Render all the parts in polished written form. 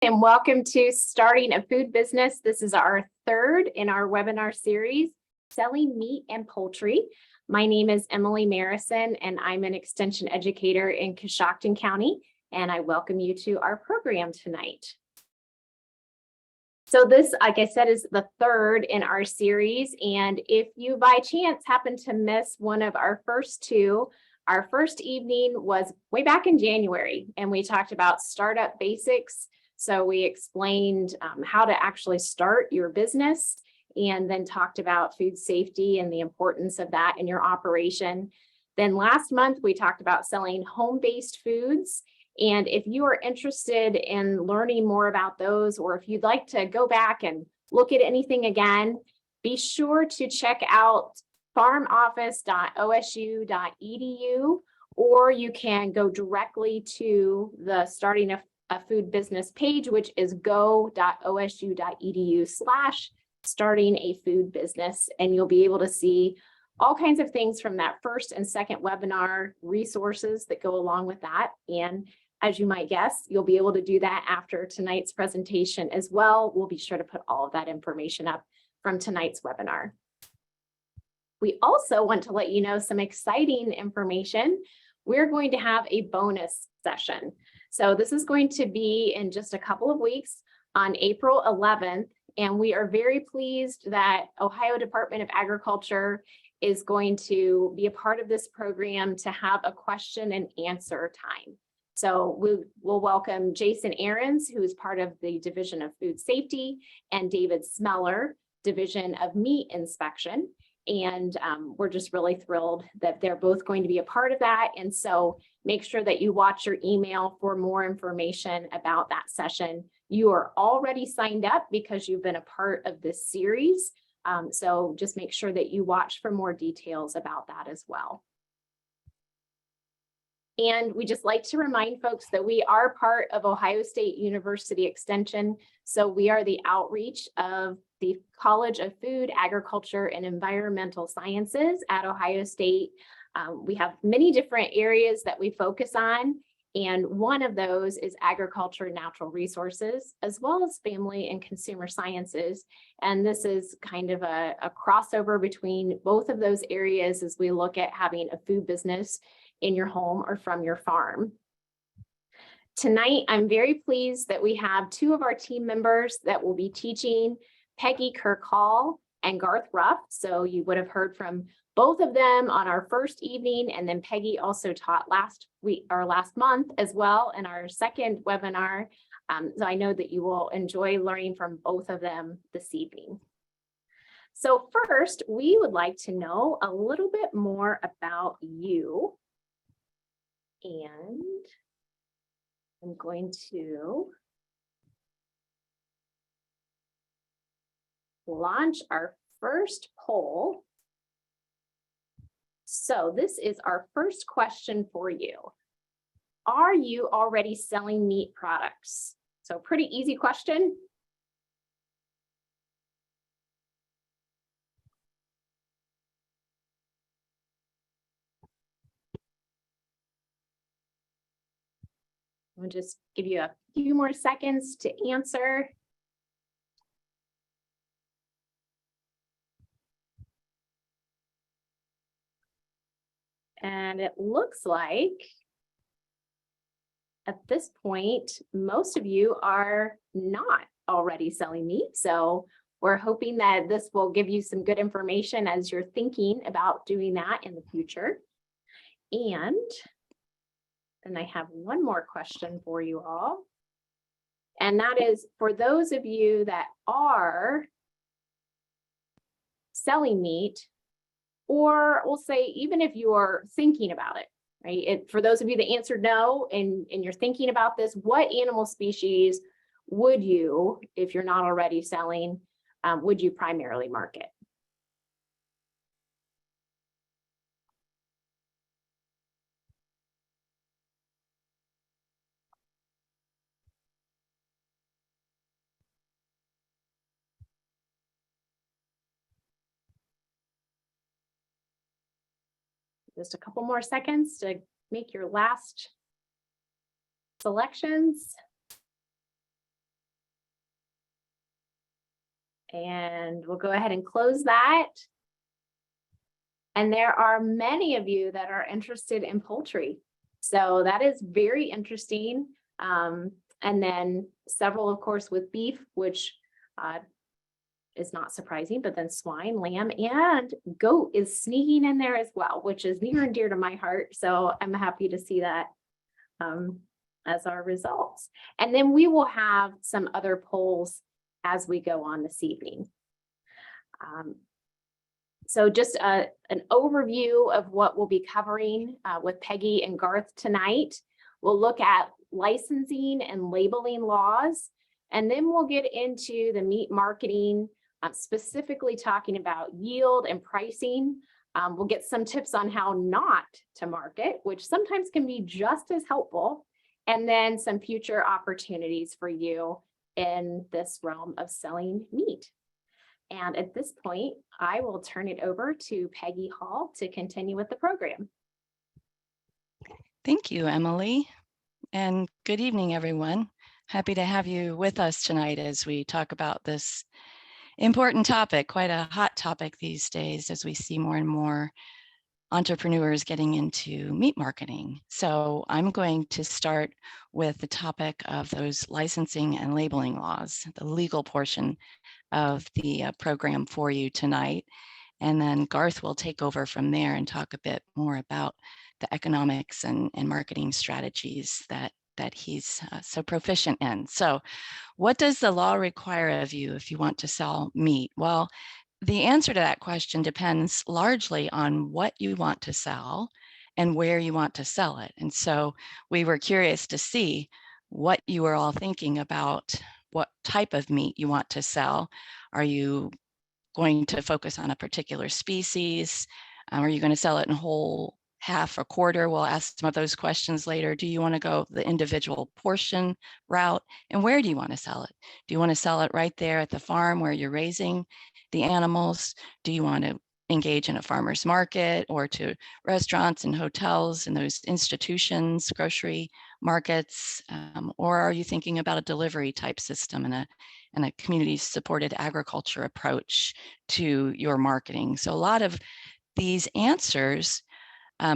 And welcome to Starting a Food Business. This is our third in our webinar series, Selling Meat and Poultry. My name is Emily Marison, and I'm an extension educator in Coshocton County, and I welcome you to our program tonight. So this, like I said, is the third in our series, and if you by chance happen to miss one of our first two, our first evening was way back in January, and we talked about startup basics. So we explained how to actually start your business and then talked about food safety and the importance of that in your operation. Then last month, we talked about selling home-based foods. And if you are interested in learning more about those, or if you'd like to go back and look at anything again, be sure to check out farmoffice.osu.edu, or you can go directly to the Starting a Food Business page, which is go.osu.edu/starting-a-food-business, and you'll be able to see all kinds of things from that first and second webinar, resources that go along with that. And as you might guess, you'll be able to do that after tonight's presentation as well. We'll be sure to put all of that information up from tonight's webinar. We also want to let you know some exciting information. We're going to have a bonus session. So this is going to be in just a couple of weeks on April 11th, and we are very pleased that Ohio Department of Agriculture is going to be a part of this program to have a question and answer time. So we'll welcome Jason Ahrens, who is part of the Division of Food Safety, and David Smeller, Division of Meat Inspection. And we're just really thrilled that they're both going to be a part of that. And so make sure that you watch your email for more information about that session. You are already signed up because you've been a part of this series. So just make sure that you watch for more details about that as well. And we just like to remind folks that we are part of Ohio State University Extension. So we are the outreach of the College of Food, Agriculture, and Environmental Sciences at Ohio State. We have many different areas that we focus on, and one of those is agriculture and natural resources, as well as family and consumer sciences. And this is kind of a crossover between both of those areas as we look at having a food business in your home or from your farm. Tonight, I'm very pleased that we have two of our team members that will be teaching, Peggy Kirk-Hall and Garth Ruff. So you would have heard from both of them on our first evening, and then Peggy also taught last month as well in our second webinar. So I know that you will enjoy learning from both of them this evening. So first, we would like to know a little bit more about you. And I'm going to launch our first poll. So this is our first question for you. Are you already selling meat products? So pretty easy question. I'll just give you a few more seconds to answer. And it looks like at this point, most of you are not already selling meat. So we're hoping that this will give you some good information as you're thinking about doing that in the future. And I have one more question for you all. And that is, for those of you that are selling meat, or we'll say, even if you are thinking about it, right? For those of you that answered no, and you're thinking about this, what animal species would you, if you're not already selling, would you primarily market? Just a couple more seconds to make your last selections. And we'll go ahead and close that. And there are many of you that are interested in poultry. So that is very interesting. And then several, of course, with beef, which is not surprising, but then swine, lamb, and goat is sneaking in there as well, which is near and dear to my heart. So I'm happy to see that as our results. And then we will have some other polls as we go on this evening. So just an overview of what we'll be covering with Peggy and Garth tonight. We'll look at licensing and labeling laws, and then we'll get into the meat marketing, specifically talking about yield and pricing. We'll get some tips on how not to market, which sometimes can be just as helpful, and then some future opportunities for you in this realm of selling meat. And at this point, I will turn it over to Peggy Hall to continue with the program. Thank you, Emily. And good evening, everyone. Happy to have you with us tonight as we talk about this important topic, quite a hot topic these days as we see more and more entrepreneurs getting into meat marketing. So I'm going to start with the topic of those licensing and labeling laws, the legal portion of the program for you tonight. And then Garth will take over from there and talk a bit more about the economics and marketing strategies that he's so proficient in. So what does the law require of you if you want to sell meat? Well, the answer to that question depends largely on what you want to sell and where you want to sell it. And so we were curious to see what you were all thinking about what type of meat you want to sell. Are you going to focus on a particular species? Are you going to sell it in whole, half, or quarter? We'll ask some of those questions later. Do you want to go the individual portion route? And where do you want to sell it? Do you want to sell it right there at the farm where you're raising the animals? Do you want to engage in a farmer's market or to restaurants and hotels and those institutions, grocery markets? Or are you thinking about a delivery type system and a community supported agriculture approach to your marketing? So a lot of these answers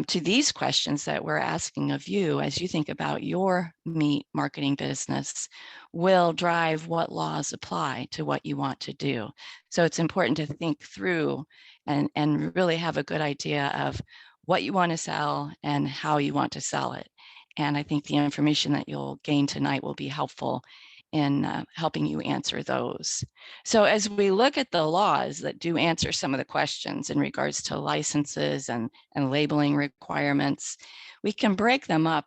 to these questions that we're asking of you as you think about your meat marketing business will drive what laws apply to what you want to do. So it's important to think through and really have a good idea of what you want to sell and how you want to sell it. And I think the information that you'll gain tonight will be helpful in helping you answer those. So as we look at the laws that do answer some of the questions in regards to licenses and labeling requirements, we can break them up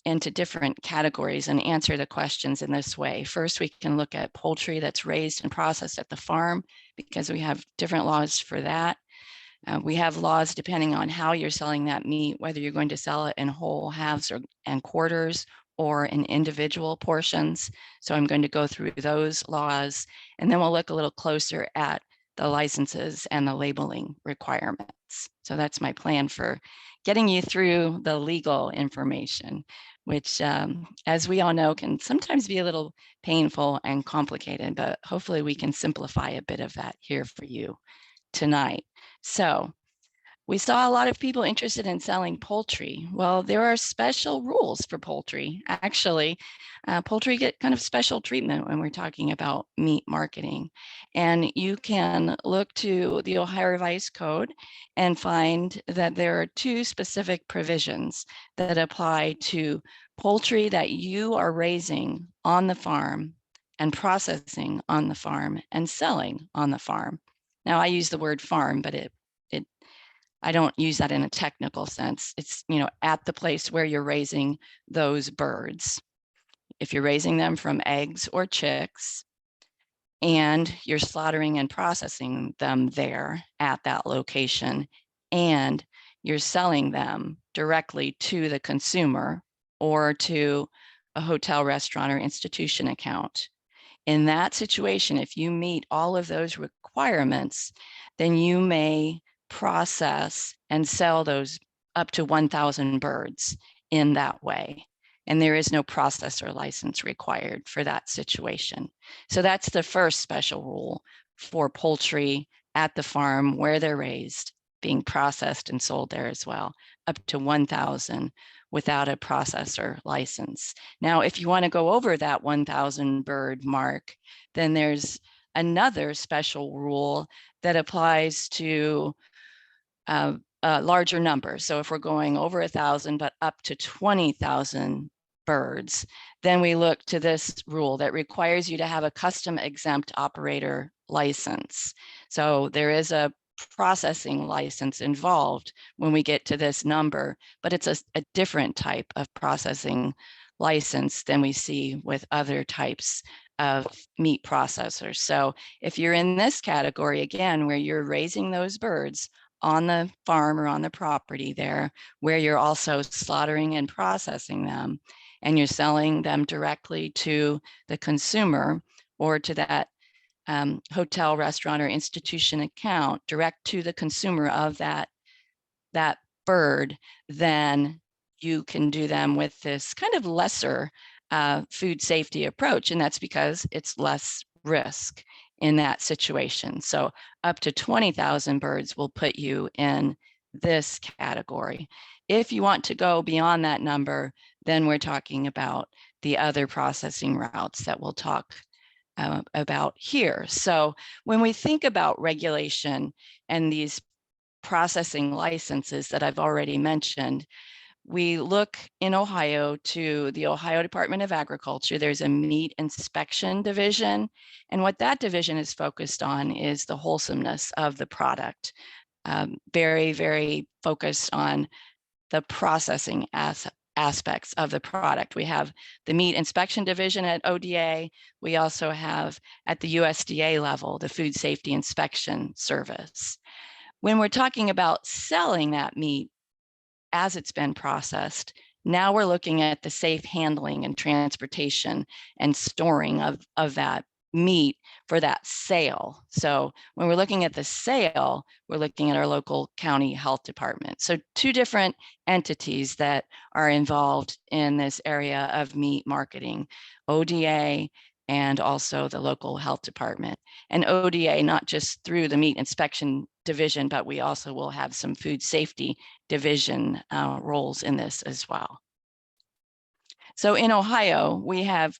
into different categories and answer the questions in this way. First, we can look at poultry that's raised and processed at the farm because we have different laws for that. We have laws depending on how you're selling that meat, whether you're going to sell it in whole, halves, and quarters, or in individual portions. So I'm going to go through those laws, and then we'll look a little closer at the licenses and the labeling requirements. So that's my plan for getting you through the legal information, which, as we all know, can sometimes be a little painful and complicated, but hopefully we can simplify a bit of that here for you tonight. So we saw a lot of people interested in selling poultry. Well, there are special rules for poultry. Actually, poultry get kind of special treatment when we're talking about meat marketing. And you can look to the Ohio Revised Code and find that there are two specific provisions that apply to poultry that you are raising on the farm and processing on the farm and selling on the farm. Now, I use the word farm, but I don't use that in a technical sense. It's, at the place where you're raising those birds. If you're raising them from eggs or chicks and you're slaughtering and processing them there at that location and you're selling them directly to the consumer or to a hotel, restaurant, or institution account. In that situation, if you meet all of those requirements, then you may process and sell those up to 1,000 birds in that way. And there is no processor license required for that situation. So that's the first special rule for poultry at the farm where they're raised, being processed and sold there as well, up to 1,000 without a processor license. Now, if you want to go over that 1,000 bird mark, then there's another special rule that applies to larger numbers. So if we're going over 1,000, but up to 20,000 birds, then we look to this rule that requires you to have a custom exempt operator license. So there is a processing license involved when we get to this number, but it's a different type of processing license than we see with other types of meat processors. So if you're in this category, again, where you're raising those birds on the farm or on the property there, where you're also slaughtering and processing them, and you're selling them directly to the consumer or to that hotel, restaurant, or institution account, direct to the consumer of that bird, then you can do them with this kind of lesser food safety approach. And that's because it's less risk in that situation. So up to 20,000 birds will put you in this category. If you want to go beyond that number, then we're talking about the other processing routes that we'll talk about here. So when we think about regulation and these processing licenses that I've already mentioned, we look in Ohio to the Ohio Department of Agriculture. There's a meat inspection division. And what that division is focused on is the wholesomeness of the product. Very, very focused on the processing aspects of the product. We have the meat inspection division at ODA. We also have at the USDA level, the Food Safety Inspection Service. When we're talking about selling that meat as it's been processed, now we're looking at the safe handling and transportation and storing of that meat for that sale. So when we're looking at the sale, we're looking at our local county health department. So two different entities that are involved in this area of meat marketing, ODA and also the local health department. And ODA, not just through the meat inspection division, but we also will have some food safety division roles in this as well. So in Ohio, we have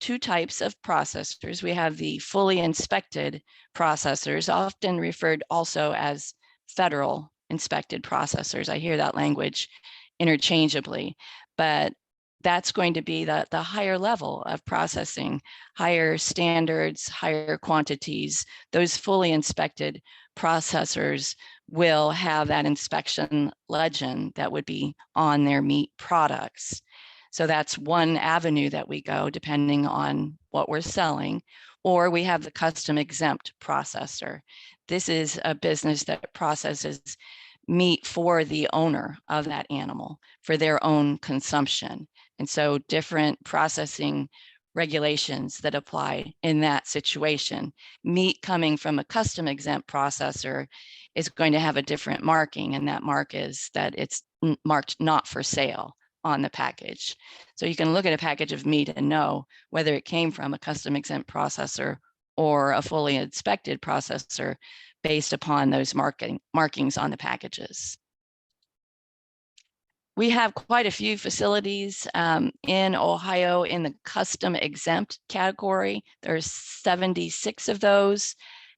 two types of processors. We have the fully inspected processors, often referred also as federal inspected processors. I hear that language interchangeably, but that's going to be the higher level of processing, higher standards, higher quantities. Those fully inspected processors will have that inspection legend that would be on their meat products. So that's one avenue that we go depending on what we're selling. Or we have the custom exempt processor. This is a business that processes meat for the owner of that animal for their own consumption. And so different processing regulations that apply in that situation. Meat coming from a custom exempt processor is going to have a different marking, and that mark is that it's marked not for sale on the package. So you can look at a package of meat and know whether it came from a custom exempt processor or a fully inspected processor based upon those markings on the packages. We have quite a few facilities in Ohio in the custom exempt category. There's 76 of those.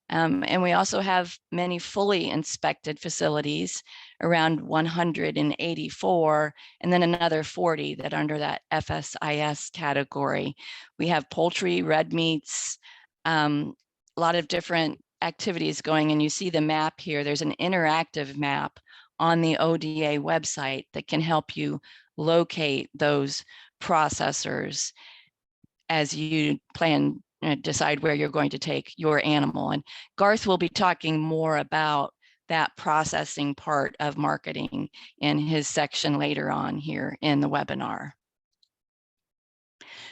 And we also have many fully inspected facilities, around 184, and then another 40 that are under that FSIS category. We have poultry, red meats, a lot of different activities going, and you see the map here. There's an interactive map on the ODA website that can help you locate those processors as you plan decide where you're going to take your animal. And Garth will be talking more about that processing part of marketing in his section later on here in the webinar.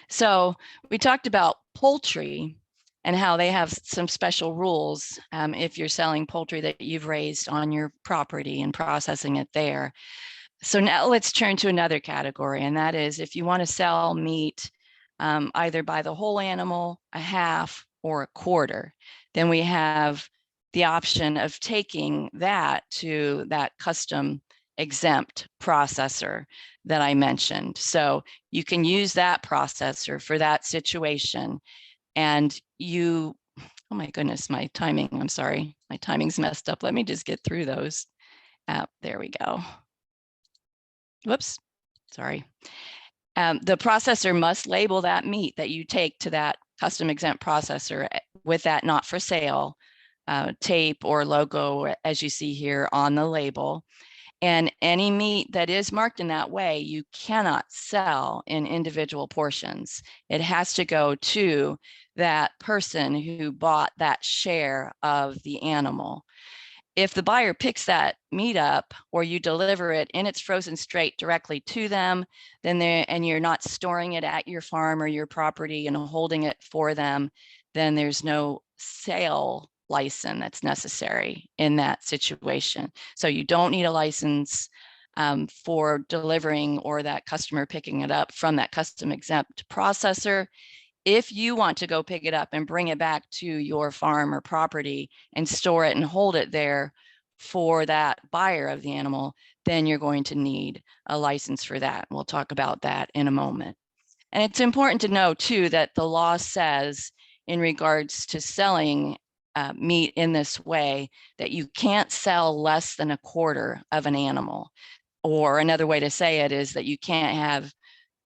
So we talked about poultry and how they have some special rules if you're selling poultry that you've raised on your property and processing it there. So now let's turn to another category, and that is if you want to sell meat either by the whole animal, a half, or a quarter. Then we have the option of taking that to that custom exempt processor that I mentioned. So you can use that processor for that situation. And you, oh my goodness, my timing, I'm sorry, my timing's messed up. Let me just get through those. There we go. Whoops, sorry. The processor must label that meat that you take to that custom exempt processor with that not for sale tape or logo, as you see here on the label. And any meat that is marked in that way, you cannot sell in individual portions. It has to go to that person who bought that share of the animal. If the buyer picks that meat up or you deliver it in its frozen straight directly to them, then and you're not storing it at your farm or your property and holding it for them, then there's no sale license that's necessary in that situation. So you don't need a license for delivering or that customer picking it up from that custom exempt processor. If you want to go pick it up and bring it back to your farm or property and store it and hold it there for that buyer of the animal, then you're going to need a license for that. We'll talk about that in a moment. And it's important to know too that the law says in regards to selling meat in this way that you can't sell less than a quarter of an animal. Or another way to say it is that you can't have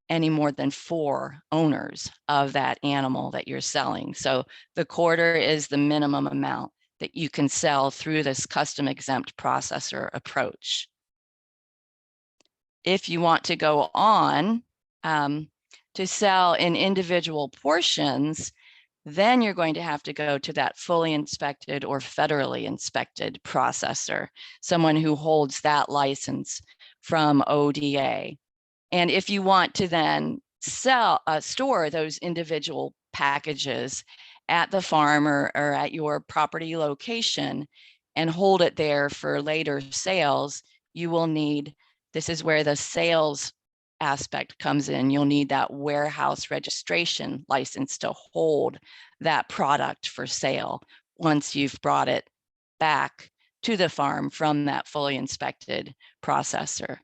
any more than 4 owners of that animal that you're selling. So the quarter is the minimum amount that you can sell through this custom exempt processor approach. If you want to go on to sell in individual portions, then you're going to have to go to that fully inspected or federally inspected processor, someone who holds that license from ODA. And if you want to then store those individual packages at the farm or at your property location and hold it there for later sales, you will need, this is where the sales aspect comes in. You'll need that warehouse registration license to hold that product for sale once you've brought it back to the farm from that fully inspected processor.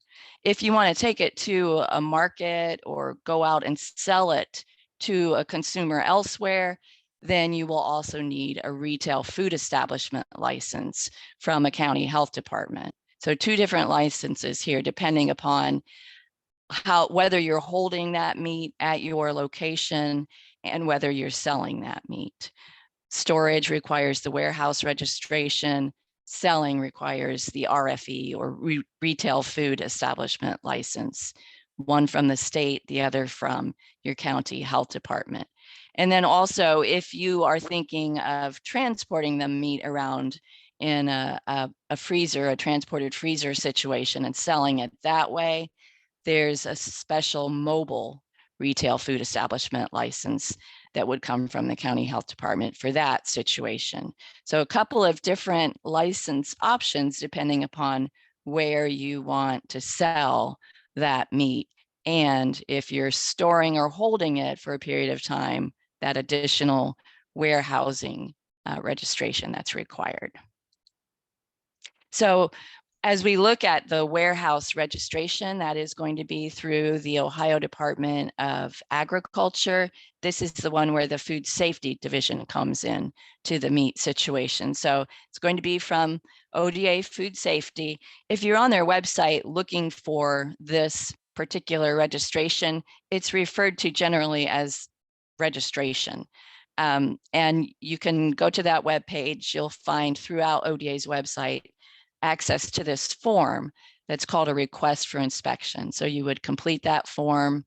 If you want to take it to a market or go out and sell it to a consumer elsewhere, then you will also need a retail food establishment license from a county health department. So 2 different licenses here, depending upon whether you're holding that meat at your location and whether you're selling that meat. Storage requires the warehouse registration. Selling requires the RFE or retail food establishment license, one from the state, the other from your county health department. And then also, if you are thinking of transporting the meat around in a freezer, a transported freezer situation and selling it that way, there's a special mobile retail food establishment license that would come from the county health department for that situation. So a couple of different license options depending upon where you want to sell that meat. And if you're storing or holding it for a period of time, that additional warehousing registration that's required. So as we look at the warehouse registration, that is going to be through the Ohio Department of Agriculture. This is the one where the Food Safety Division comes in to the meat situation. So it's going to be from ODA Food Safety. If you're on their website looking for this particular registration, it's referred to generally as registration. And you can go to that webpage. You'll find throughout ODA's website access to this form that's called a request for inspection. So you would complete that form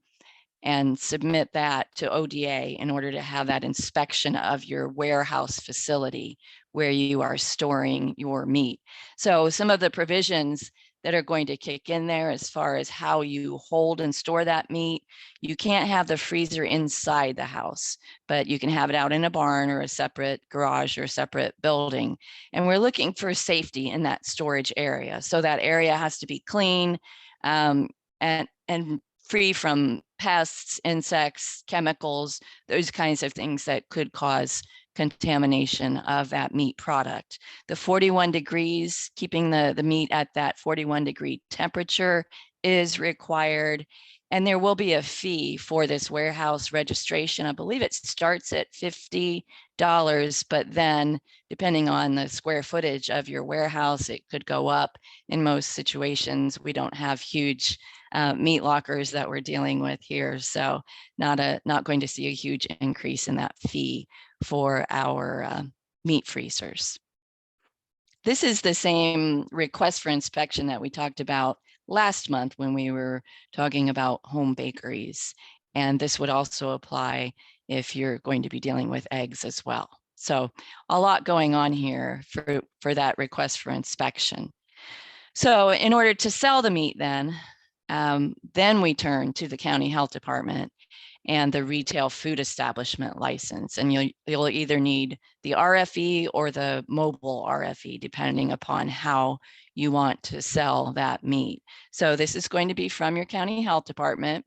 and submit that to ODA in order to have that inspection of your warehouse facility where you are storing your meat. So some of the provisions that are going to kick in there as far as how you hold and store that meat, you can't have the freezer inside the house, but you can have it out in a barn or a separate garage or a separate building. And we're looking for safety in that storage area. So that area has to be clean and free from pests, insects, chemicals, those kinds of things that could cause contamination of that meat product. The 41 degrees, keeping the meat at that 41-degree temperature is required. And there will be a fee for this warehouse registration. I believe it starts at $50, but then depending on the square footage of your warehouse, it could go up. In most situations, we don't have huge meat lockers that we're dealing with here. So not going to see a huge increase in that fee for our meat freezers. This is the same request for inspection that we talked about last month when we were talking about home bakeries. And this would also apply if you're going to be dealing with eggs as well. So a lot going on here for that request for inspection. So in order to sell the meat then we turn to the county health department and the retail food establishment license. And you'll either need the RFE or the mobile RFE, depending upon how you want to sell that meat. So this is going to be from your county health department.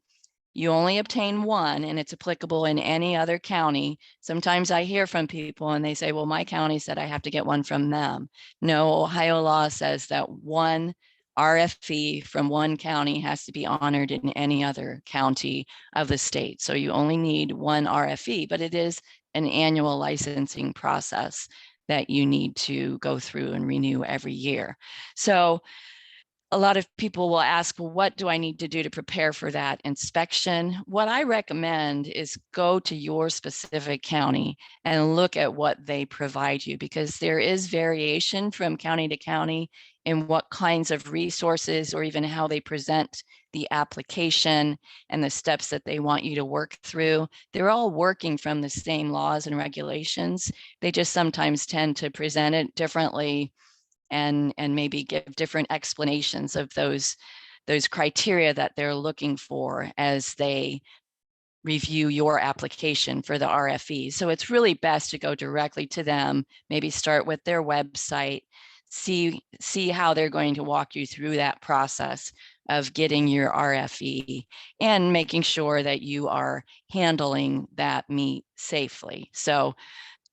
You only obtain one, and it's applicable in any other county. Sometimes I hear from people and they say, well, my county said I have to get one from them. No, Ohio law says that one RFE from one county has to be honored in any other county of the state. So you only need one RFE, but it is an annual licensing process that you need to go through and renew every year. So a lot of people will ask, well, what do I need to do to prepare for that inspection? What I recommend is go to your specific county and look at what they provide you, because there is variation from county to county in what kinds of resources or even how they present the application and the steps that they want you to work through. They're all working from the same laws and regulations. They just sometimes tend to present it differently and maybe give different explanations of those criteria that they're looking for as they review your application for the RFE. So it's really best to go directly to them, maybe start with their website, see how they're going to walk you through that process of getting your RFE and making sure that you are handling that meat safely. So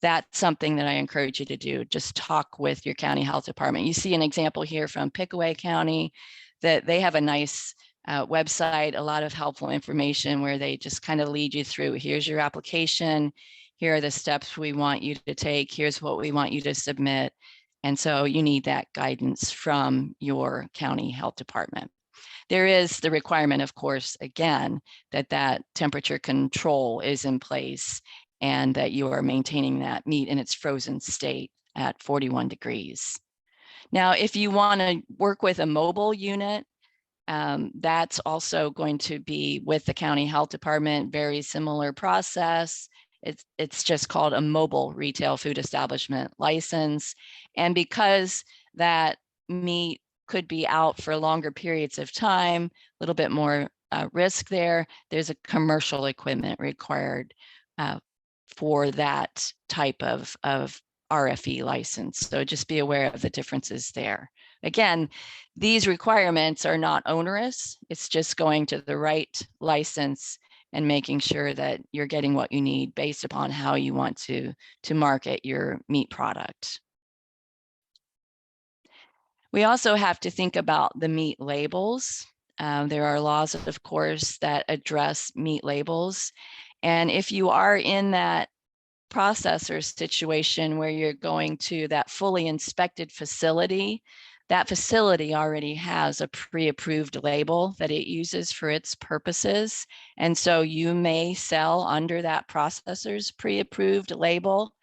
that's something that I encourage you to do. Just talk with your county health department. You see an example here from Pickaway County that they have a nice website, a lot of helpful information where they just kind of lead you through. Here's your application. Here are the steps we want you to take. Here's what we want you to submit. And so you need that guidance from your county health department. There is the requirement, of course, again, that temperature control is in place and that you are maintaining that meat in its frozen state at 41 degrees. Now, if you want to work with a mobile unit, that's also going to be with the county health department, very similar process. It's just called a mobile retail food establishment license. And because that meat could be out for longer periods of time, a little bit more risk there, there's a commercial equipment required for that type of RFE license. So just be aware of the differences there. Again, these requirements are not onerous. It's just going to the right license and making sure that you're getting what you need based upon how you want to market your meat product. We also have to think about the meat labels. There are laws, of course, that address meat labels. And if you are in that processor situation where you're going to that fully inspected facility, that facility already has a pre-approved label that it uses for its purposes. And so you may sell under that processor's pre-approved label.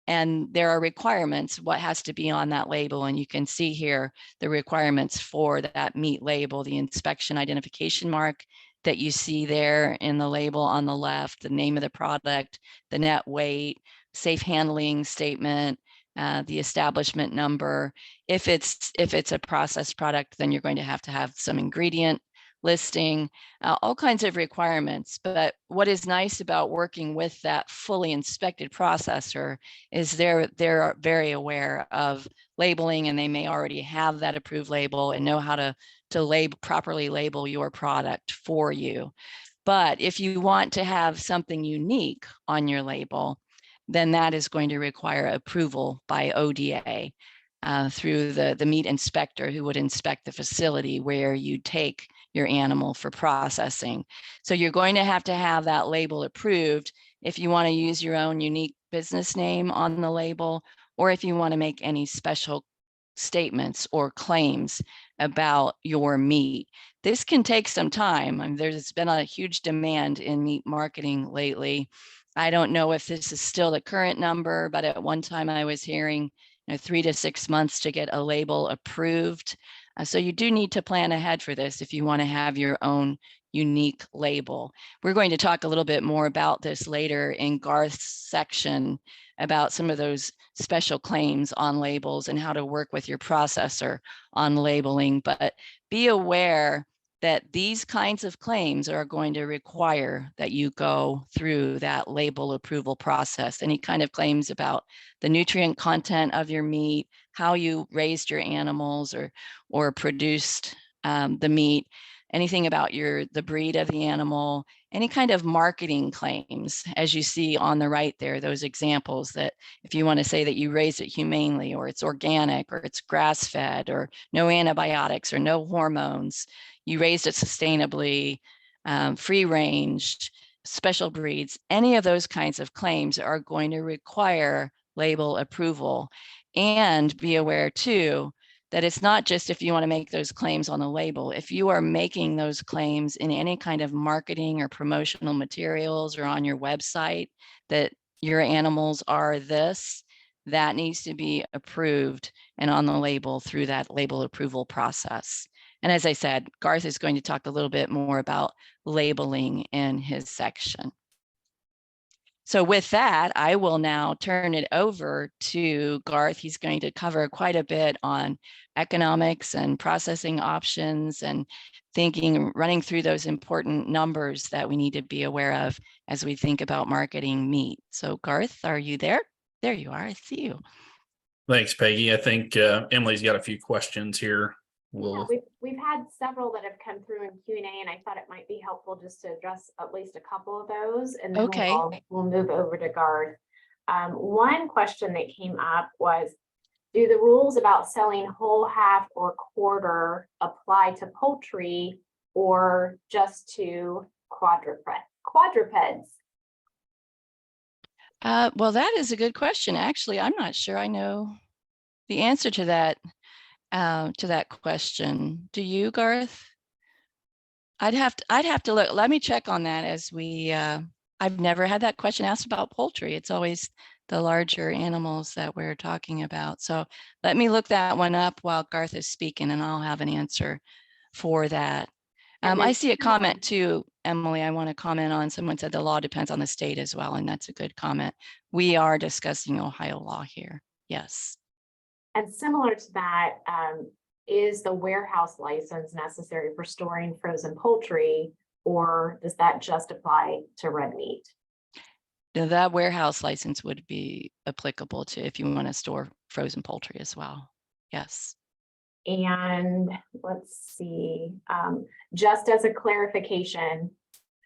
And there are requirements, what has to be on that label. And you can see here the requirements for that meat label, the inspection identification mark that you see there in the label on the left, the name of the product, the net weight, safe handling statement, the establishment number. If it's a processed product, then you're going to have some ingredient listing, all kinds of requirements. But what is nice about working with that fully inspected processor is they're very aware of labeling, and they may already have that approved label and know how to properly label your product for you. But if you want to have something unique on your label, then that is going to require approval by ODA through the meat inspector, who would inspect the facility where you take your animal for processing. So you're going to have that label approved if you want to use your own unique business name on the label, or if you want to make any special statements or claims about your meat. This can take some time. I mean, there's been a huge demand in meat marketing lately. I don't know if this is still the current number, but at one time I was hearing 3 to 6 months to get a label approved. So you do need to plan ahead for this if you want to have your own unique label. We're going to talk a little bit more about this later in Garth's section about some of those special claims on labels and how to work with your processor on labeling. But be aware that these kinds of claims are going to require that you go through that label approval process. Any kind of claims about the nutrient content of your meat, how you raised your animals or produced the meat, anything about the breed of the animal, any kind of marketing claims, as you see on the right there, those examples that if you want to say that you raised it humanely, or it's organic, or it's grass-fed, or no antibiotics, or no hormones, you raised it sustainably, free range, special breeds, any of those kinds of claims are going to require label approval. And be aware too, that it's not just if you want to make those claims on the label. If you are making those claims in any kind of marketing or promotional materials or on your website that your animals are this, that needs to be approved and on the label through that label approval process. And as I said, Garth is going to talk a little bit more about labeling in his section. So with that, I will now turn it over to Garth. He's going to cover quite a bit on economics and processing options and running through those important numbers that we need to be aware of as we think about marketing meat. So Garth, are you there? There you are, I see you. Thanks, Peggy. I think Emily's got a few questions here. Yeah, we've had several that have come through in Q&A, and I thought it might be helpful just to address at least a couple of those, and then Okay. we'll move over to Garth. One question that came up was, do the rules about selling whole, half, or quarter apply to poultry or just to quadrupeds? Well, that is a good question. Actually, I'm not sure I know the answer to that question. Do you, Garth? I'd have to look. Let me check on that as we. I've never had that question asked about poultry. It's always the larger animals that we're talking about. So let me look that one up while Garth is speaking, and I'll have an answer for that. I see a comment too, Emily. I want to comment on. Someone said the law depends on the state as well, and that's a good comment. We are discussing Ohio law here. Yes. And similar to that, is the warehouse license necessary for storing frozen poultry, or does that just apply to red meat? Now, that warehouse license would be applicable to if you want to store frozen poultry as well. Yes. And let's see, just as a clarification,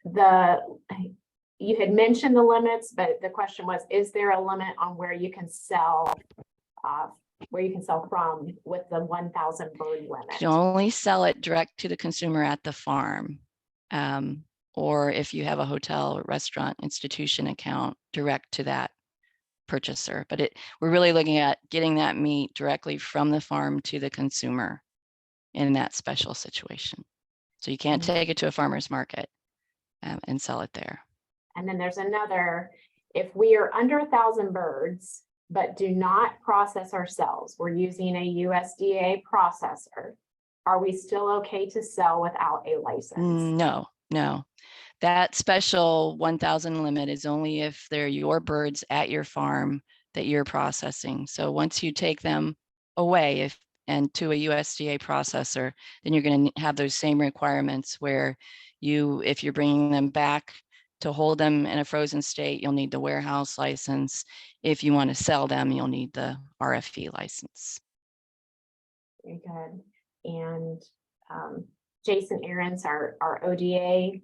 you had mentioned the limits, but the question was, is there a limit on where you can sell from with the 1,000 bird limit? You only sell it direct to the consumer at the farm. Or if you have a hotel or restaurant institution account, direct to that purchaser. But we're really looking at getting that meat directly from the farm to the consumer in that special situation. So you can't take it to a farmer's market and sell it there. And then there's another, if we are under 1,000 birds, but do not process ourselves, we're using a USDA processor, are we still okay to sell without a license? No. That special 1,000 limit is only if they're your birds at your farm that you're processing. So once you take them away and to a USDA processor, then you're going to have those same requirements where if you're bringing them back to hold them in a frozen state, you'll need the warehouse license. If you want to sell them, you'll need the RFE license. Very good. And Jason Ahrens, our ODA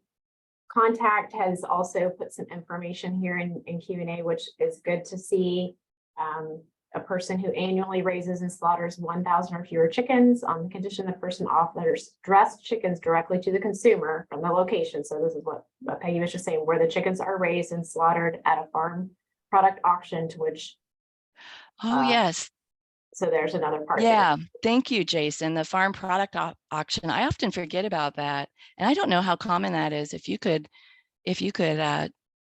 contact has also put some information here in Q&A, which is good to see. A person who annually raises and slaughters 1,000 or fewer chickens on the condition the person offers dressed chickens directly to the consumer from the location. So this is what Peggy was just saying, where the chickens are raised and slaughtered at a farm product auction to which. Oh, yes. So there's another part. There. Yeah, thank you, Jason. The farm product auction. I often forget about that. And I don't know how common that is. If you could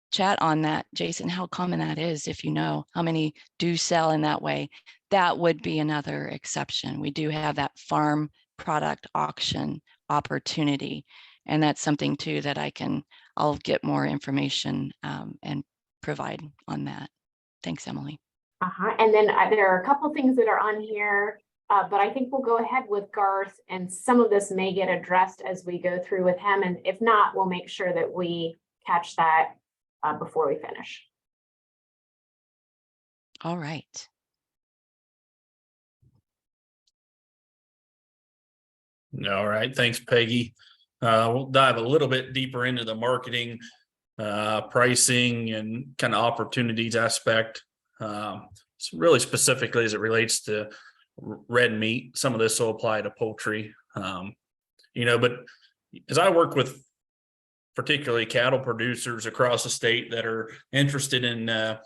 chat on that, Jason, how common that is, if you know how many do sell in that way, that would be another exception. We do have that farm product auction opportunity. And that's something too that I'll get more information and provide on that. Thanks, Emily. And then there are a couple things that are on here, but I think we'll go ahead with Garth, and some of this may get addressed as we go through with him. And if not, we'll make sure that we catch that before we finish. All right. All right. Thanks, Peggy. We'll dive a little bit deeper into the marketing, pricing, and kind of opportunities aspect. Really specifically as it relates to red meat. Some of this will apply to poultry, but as I work with particularly cattle producers across the state that are interested in the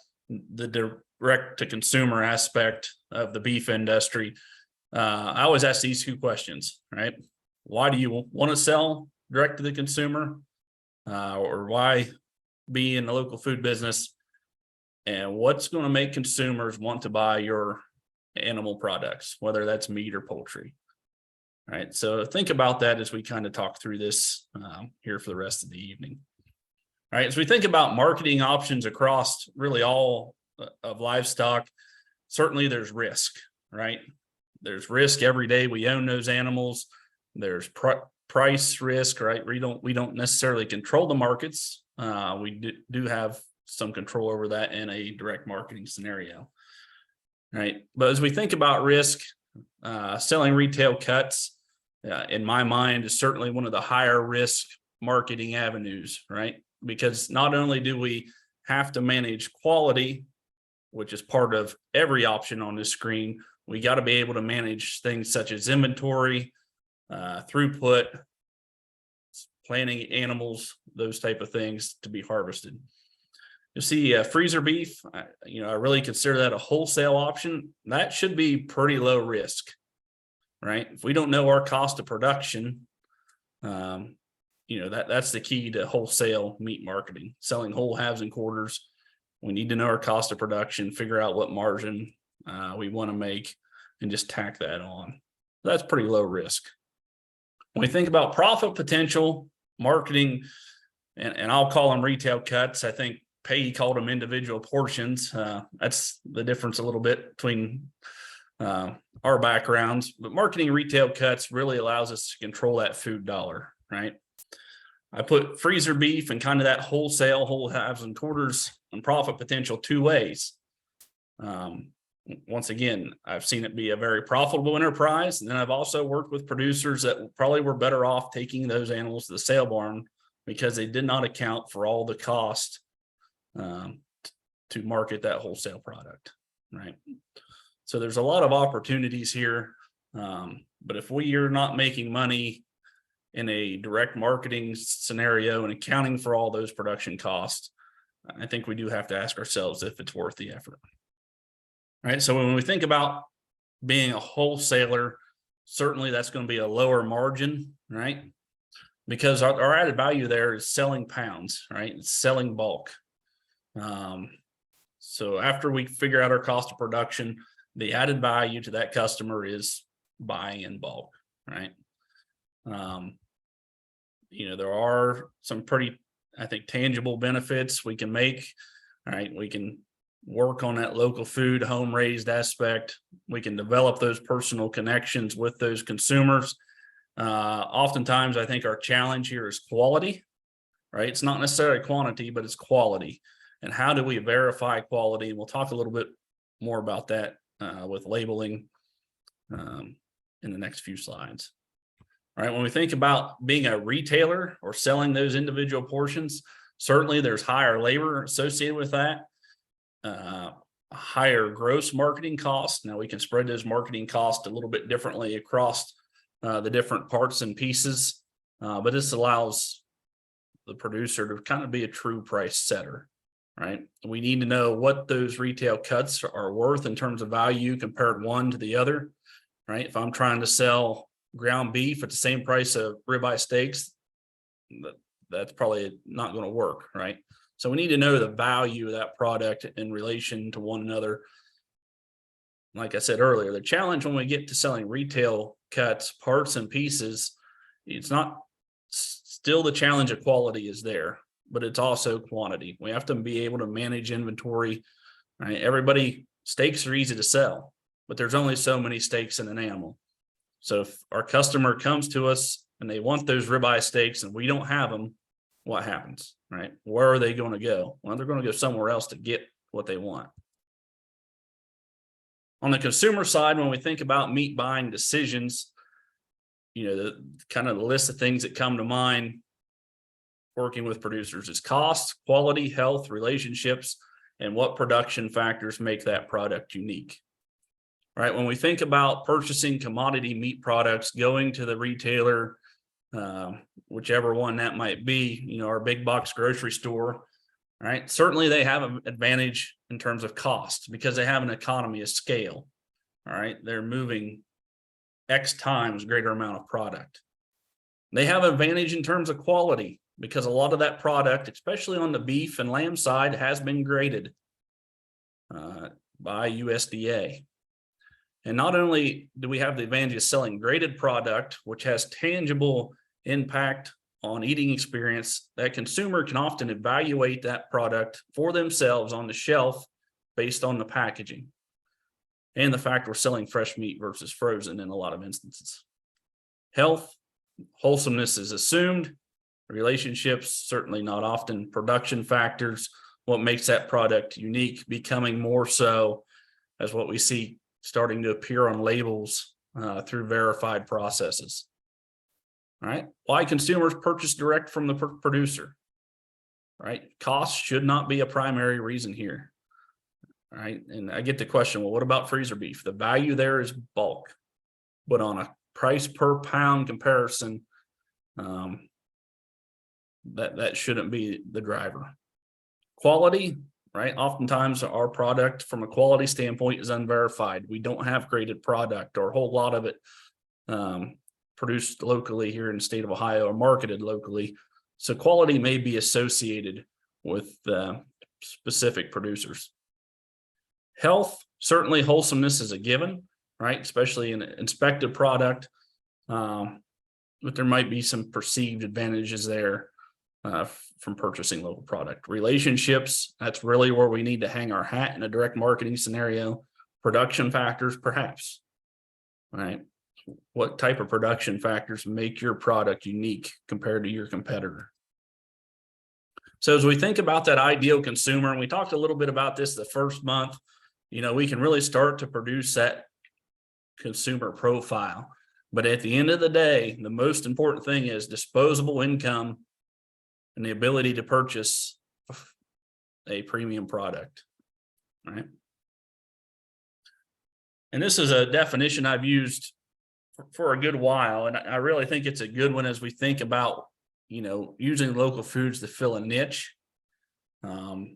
direct to consumer aspect of the beef industry, I always ask these two questions, right? Why do you want to sell direct to the consumer, or why be in the local food business? And what's going to make consumers want to buy your animal products, whether that's meat or poultry? All right, so think about that as we kind of talk through this here for the rest of the evening. All right, as we think about marketing options across really all of livestock, certainly there's risk, right? There's risk every day we own those animals. There's price risk, right? We don't necessarily control the markets. We do have some control over that in a direct marketing scenario, right? But as we think about risk, selling retail cuts, in my mind, is certainly one of the higher risk marketing avenues, right? Because not only do we have to manage quality, which is part of every option on this screen, we got to be able to manage things such as inventory, throughput, planning animals, those type of things to be harvested. You see, freezer beef, I really consider that a wholesale option. That should be pretty low risk, right? If we don't know our cost of production, that's the key to wholesale meat marketing. Selling whole halves and quarters, we need to know our cost of production, figure out what margin we want to make, and just tack that on. That's pretty low risk. When we think about profit potential, marketing, and I'll call them retail cuts, I think Peggy called them individual portions. That's the difference a little bit between our backgrounds, but marketing retail cuts really allows us to control that food dollar, right? I put freezer beef and kind of that wholesale, whole halves and quarters and profit potential two ways. Once again, I've seen it be a very profitable enterprise. And then I've also worked with producers that probably were better off taking those animals to the sale barn because they did not account for all the cost to market that wholesale product, right? So there's a lot of opportunities here, but if we are not making money in a direct marketing scenario and accounting for all those production costs, I think we do have to ask ourselves if it's worth the effort, right? So when we think about being a wholesaler, certainly that's going to be a lower margin, right? Because our added value there is selling pounds, right? It's selling bulk. So after we figure out our cost of production, the added value to that customer is buying in bulk, right? There are some pretty, I think, tangible benefits we can make, right? We can work on that local food, home raised aspect. We can develop those personal connections with those consumers. Oftentimes, I think our challenge here is quality, right? It's not necessarily quantity, but it's quality. And how do we verify quality? And we'll talk a little bit more about that with labeling in the next few slides. right? When we think about being a retailer or selling those individual portions, certainly there's higher labor associated with that, higher gross marketing costs. Now we can spread those marketing costs a little bit differently across the different parts and pieces, but this allows the producer to kind of be a true price setter, right? We need to know what those retail cuts are worth in terms of value compared one to the other, right? If I'm trying to sell ground beef at the same price of ribeye steaks, that's probably not going to work, right? So we need to know the value of that product in relation to one another. Like I said earlier, the challenge when we get to selling retail cuts, parts and pieces, it's not still the challenge of quality is there, but it's also quantity. We have to be able to manage inventory, right? Steaks are easy to sell, but there's only so many steaks in an animal. So if our customer comes to us and they want those ribeye steaks and we don't have them, what happens, right? Where are they going to go? Well, they're going to go somewhere else to get what they want. On the consumer side, when we think about meat buying decisions, the kind of the list of things that come to mind working with producers is cost, quality, health, relationships, and what production factors make that product unique. Right? When we think about purchasing commodity meat products, going to the retailer, whichever one that might be, our big box grocery store, right? Certainly they have an advantage in terms of cost because they have an economy of scale. All right. They're moving X times greater amount of product. They have an advantage in terms of quality because a lot of that product, especially on the beef and lamb side, has been graded by USDA. And not only do we have the advantage of selling graded product, which has tangible impact on eating experience, that consumer can often evaluate that product for themselves on the shelf based on the packaging and the fact we're selling fresh meat versus frozen in a lot of instances. Health, wholesomeness is assumed. Relationships, certainly not often. Production factors, what makes that product unique, becoming more so as what we see starting to appear on labels through verified processes. All right. Why consumers purchase direct from the producer, right? Cost should not be a primary reason here. All right. And I get the question, well, what about freezer beef? The value there is bulk, but on a price per pound comparison, that shouldn't be the driver. Quality, right? Oftentimes our product from a quality standpoint is unverified. We don't have graded product or a whole lot of it produced locally here in the state of Ohio or marketed locally. So quality may be associated with specific producers. Health, certainly wholesomeness is a given, right? Especially in an inspected product, but there might be some perceived advantages there from purchasing local product. Relationships, that's really where we need to hang our hat in a direct marketing scenario. Production factors, perhaps, right? What type of production factors make your product unique compared to your competitor? So as we think about that ideal consumer, and we talked a little bit about this the first month, we can really start to produce that consumer profile. But at the end of the day, the most important thing is disposable income and the ability to purchase a premium product, right? And this is a definition I've used for a good while, and I really think it's a good one as we think about, using local foods to fill a niche, that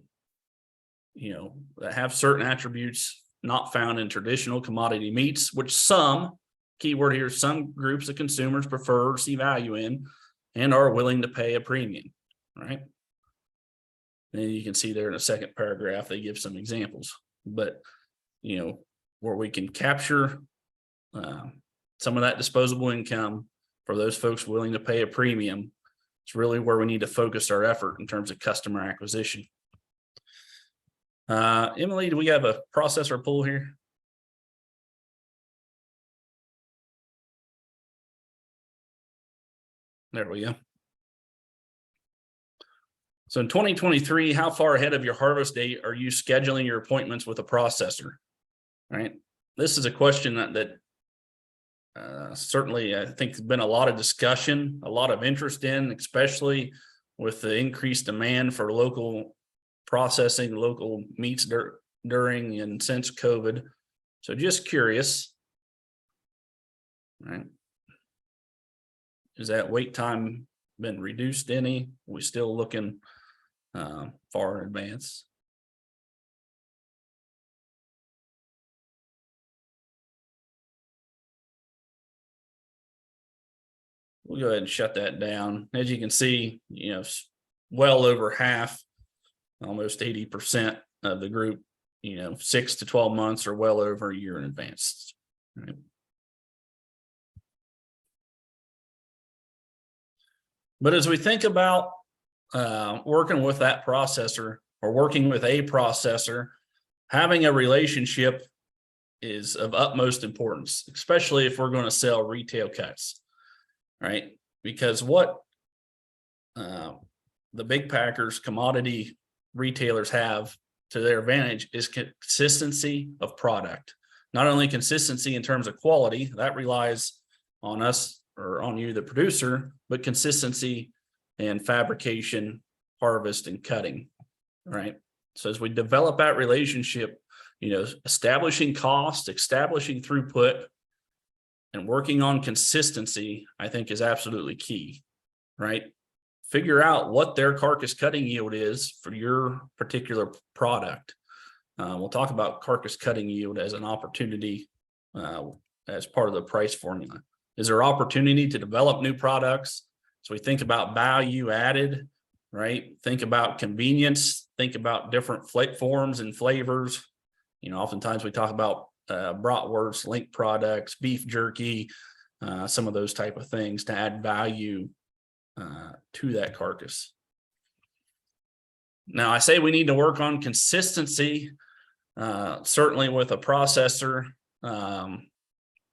have certain attributes not found in traditional commodity meats, which some, keyword here, some groups of consumers prefer, see value in, and are willing to pay a premium. Right. And you can see there in the second paragraph, they give some examples, but, where we can capture some of that disposable income for those folks willing to pay a premium, it's really where we need to focus our effort in terms of customer acquisition. Emily, do we have a processor pool here? There we go. So in 2023, how far ahead of your harvest date are you scheduling your appointments with a processor? Right. This is a question that certainly, I think there's been a lot of discussion, a lot of interest in, especially with the increased demand for local processing, local meats during and since COVID. So just curious, right? Is that wait time been reduced any? We still looking far in advance? We'll go ahead and shut that down. As you can see, well over half, almost 80% of the group, 6 to 12 months or well over a year in advance. Right? But as we think about working with that processor or working with a processor, having a relationship is of utmost importance, especially if we're going to sell retail cuts, right? Because what the big packers, commodity retailers have to their advantage is consistency of product. Not only consistency in terms of quality, that relies on us or on you, the producer, but consistency in fabrication, harvest, and cutting, right? So as we develop that relationship, establishing cost, establishing throughput, and working on consistency, I think is absolutely key, right? Figure out what their carcass cutting yield is for your particular product. We'll talk about carcass cutting yield as an opportunity as part of the price formula. Is there opportunity to develop new products? So we think about value added, right? Think about convenience, think about different forms and flavors. Oftentimes we talk about bratwurst, link products, beef jerky, some of those type of things to add value to that carcass. Now, I say we need to work on consistency, certainly with a processor.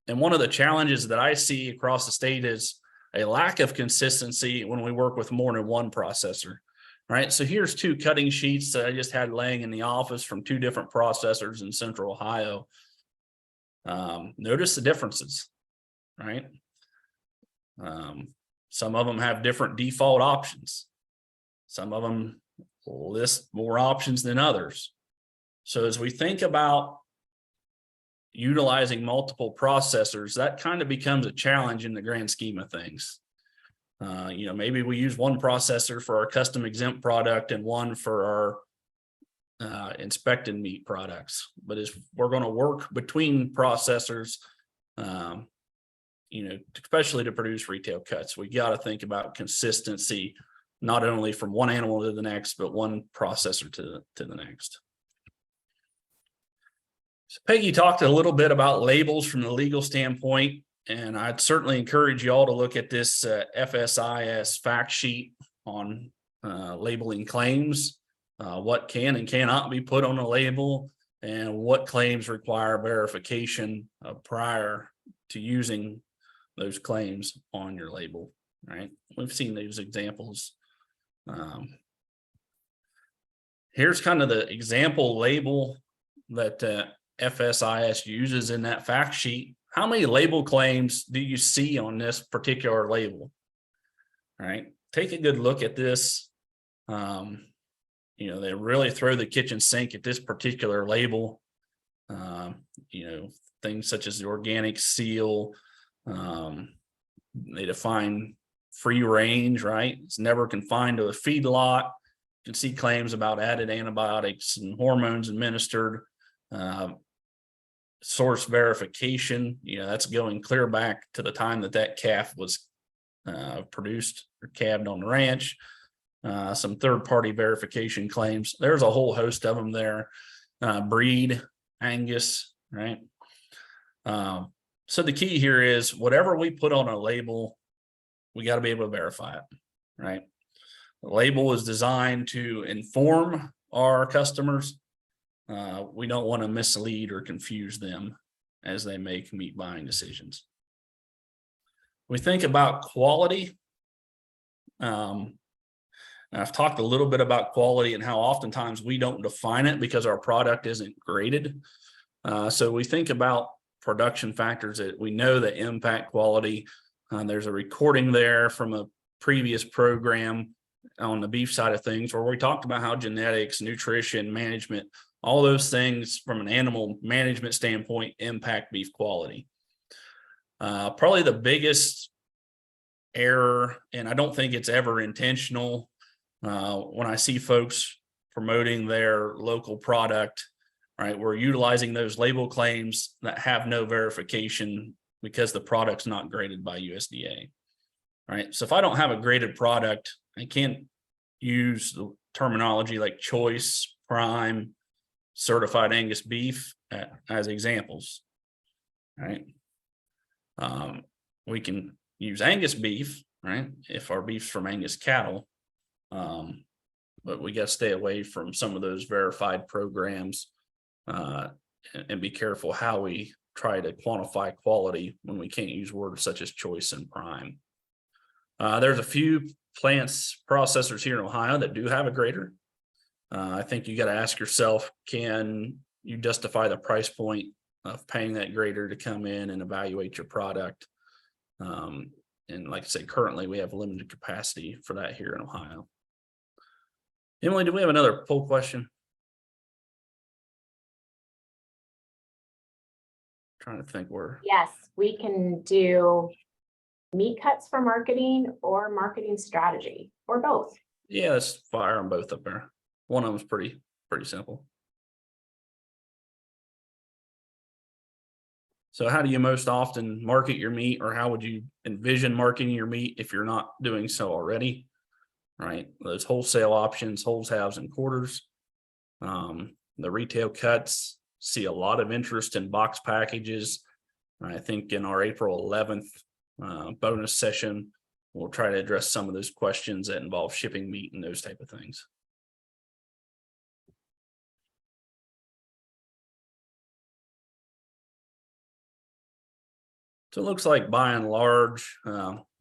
And one of the challenges that I see across the state is a lack of consistency when we work with more than one processor, right? So here's 2 cutting sheets that I just had laying in the office from 2 different processors in Central Ohio. Notice the differences, right? Some of them have different default options. Some of them list more options than others. So as we think about utilizing multiple processors, that kind of becomes a challenge in the grand scheme of things. Maybe we use one processor for our custom exempt product and one for our inspected meat products. But as we're going to work between processors, especially to produce retail cuts, we got to think about consistency, not only from one animal to the next, but one processor to the next. So Peggy talked a little bit about labels from the legal standpoint, and I'd certainly encourage you all to look at this FSIS fact sheet on labeling claims, what can and cannot be put on a label, and what claims require verification prior to using those claims on your label, right? We've seen these examples. Here's kind of the example label that FSIS uses in that fact sheet. How many label claims do you see on this particular label? All right, take a good look at this. They really throw the kitchen sink at this particular label. Things such as the organic seal. They define free range, right? It's never confined to a feedlot. You can see claims about added antibiotics and hormones administered. Source verification, that's going clear back to the time that calf was produced or calved on the ranch. Some third-party verification claims. There's a whole host of them there. Breed, Angus, right? So the key here is whatever we put on a label, we got to be able to verify it, right? The label is designed to inform our customers. We don't want to mislead or confuse them as they make meat buying decisions. We think about quality. I've talked a little bit about quality and how oftentimes we don't define it because our product isn't graded. So we think about production factors that we know that impact quality. There's a recording there from a previous program on the beef side of things where we talked about how genetics, nutrition, management, all those things from an animal management standpoint impact beef quality. Probably the biggest error, and I don't think it's ever intentional, when I see folks promoting their local product, right, we're utilizing those label claims that have no verification because the product's not graded by USDA. Right. So if I don't have a graded product, I can't use the terminology like choice, prime, certified Angus beef as examples. Right. We can use Angus beef, right, if our beef's from Angus cattle. But we got to stay away from some of those verified programs and be careful how we try to quantify quality when we can't use words such as choice and prime. There's a few plants processors here in Ohio that do have a grader. I think you got to ask yourself, can you justify the price point of paying that grader to come in and evaluate your product? And like I said, currently we have limited capacity for that here in Ohio. Emily, do we have another poll question? Trying to think where. Yes, we can do meat cuts for marketing or marketing strategy or both. Yeah, let's fire them both up there. One of them's pretty simple. So how do you most often market your meat, or how would you envision marketing your meat if you're not doing so already? Right, those wholesale options, wholes, halves, and quarters. The retail cuts, see a lot of interest in box packages. I think in our April 11th bonus session, we'll try to address some of those questions that involve shipping meat and those type of things. So it looks like by and large,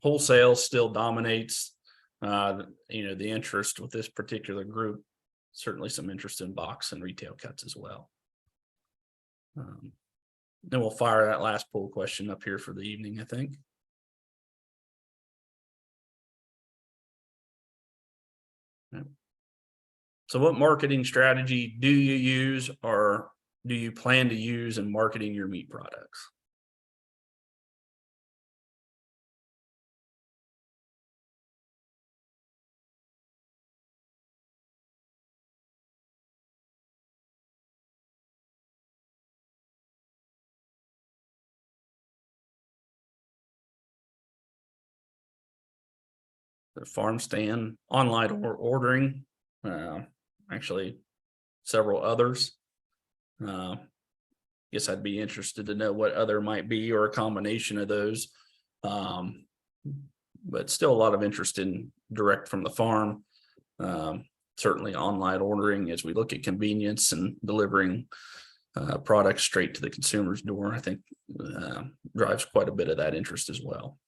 wholesale still dominates, the interest with this particular group. Certainly some interest in box and retail cuts as well. Then we'll fire that last poll question up here for the evening, I think. Yep. So what marketing strategy do you use, or do you plan to use in marketing your meat products? The farm stand, online ordering, actually several others. Guess I'd be interested to know what other might be, or a combination of those. But still a lot of interest in direct from the farm. Certainly online ordering as we look at convenience and delivering products straight to the consumer's door, I think drives quite a bit of that interest as well.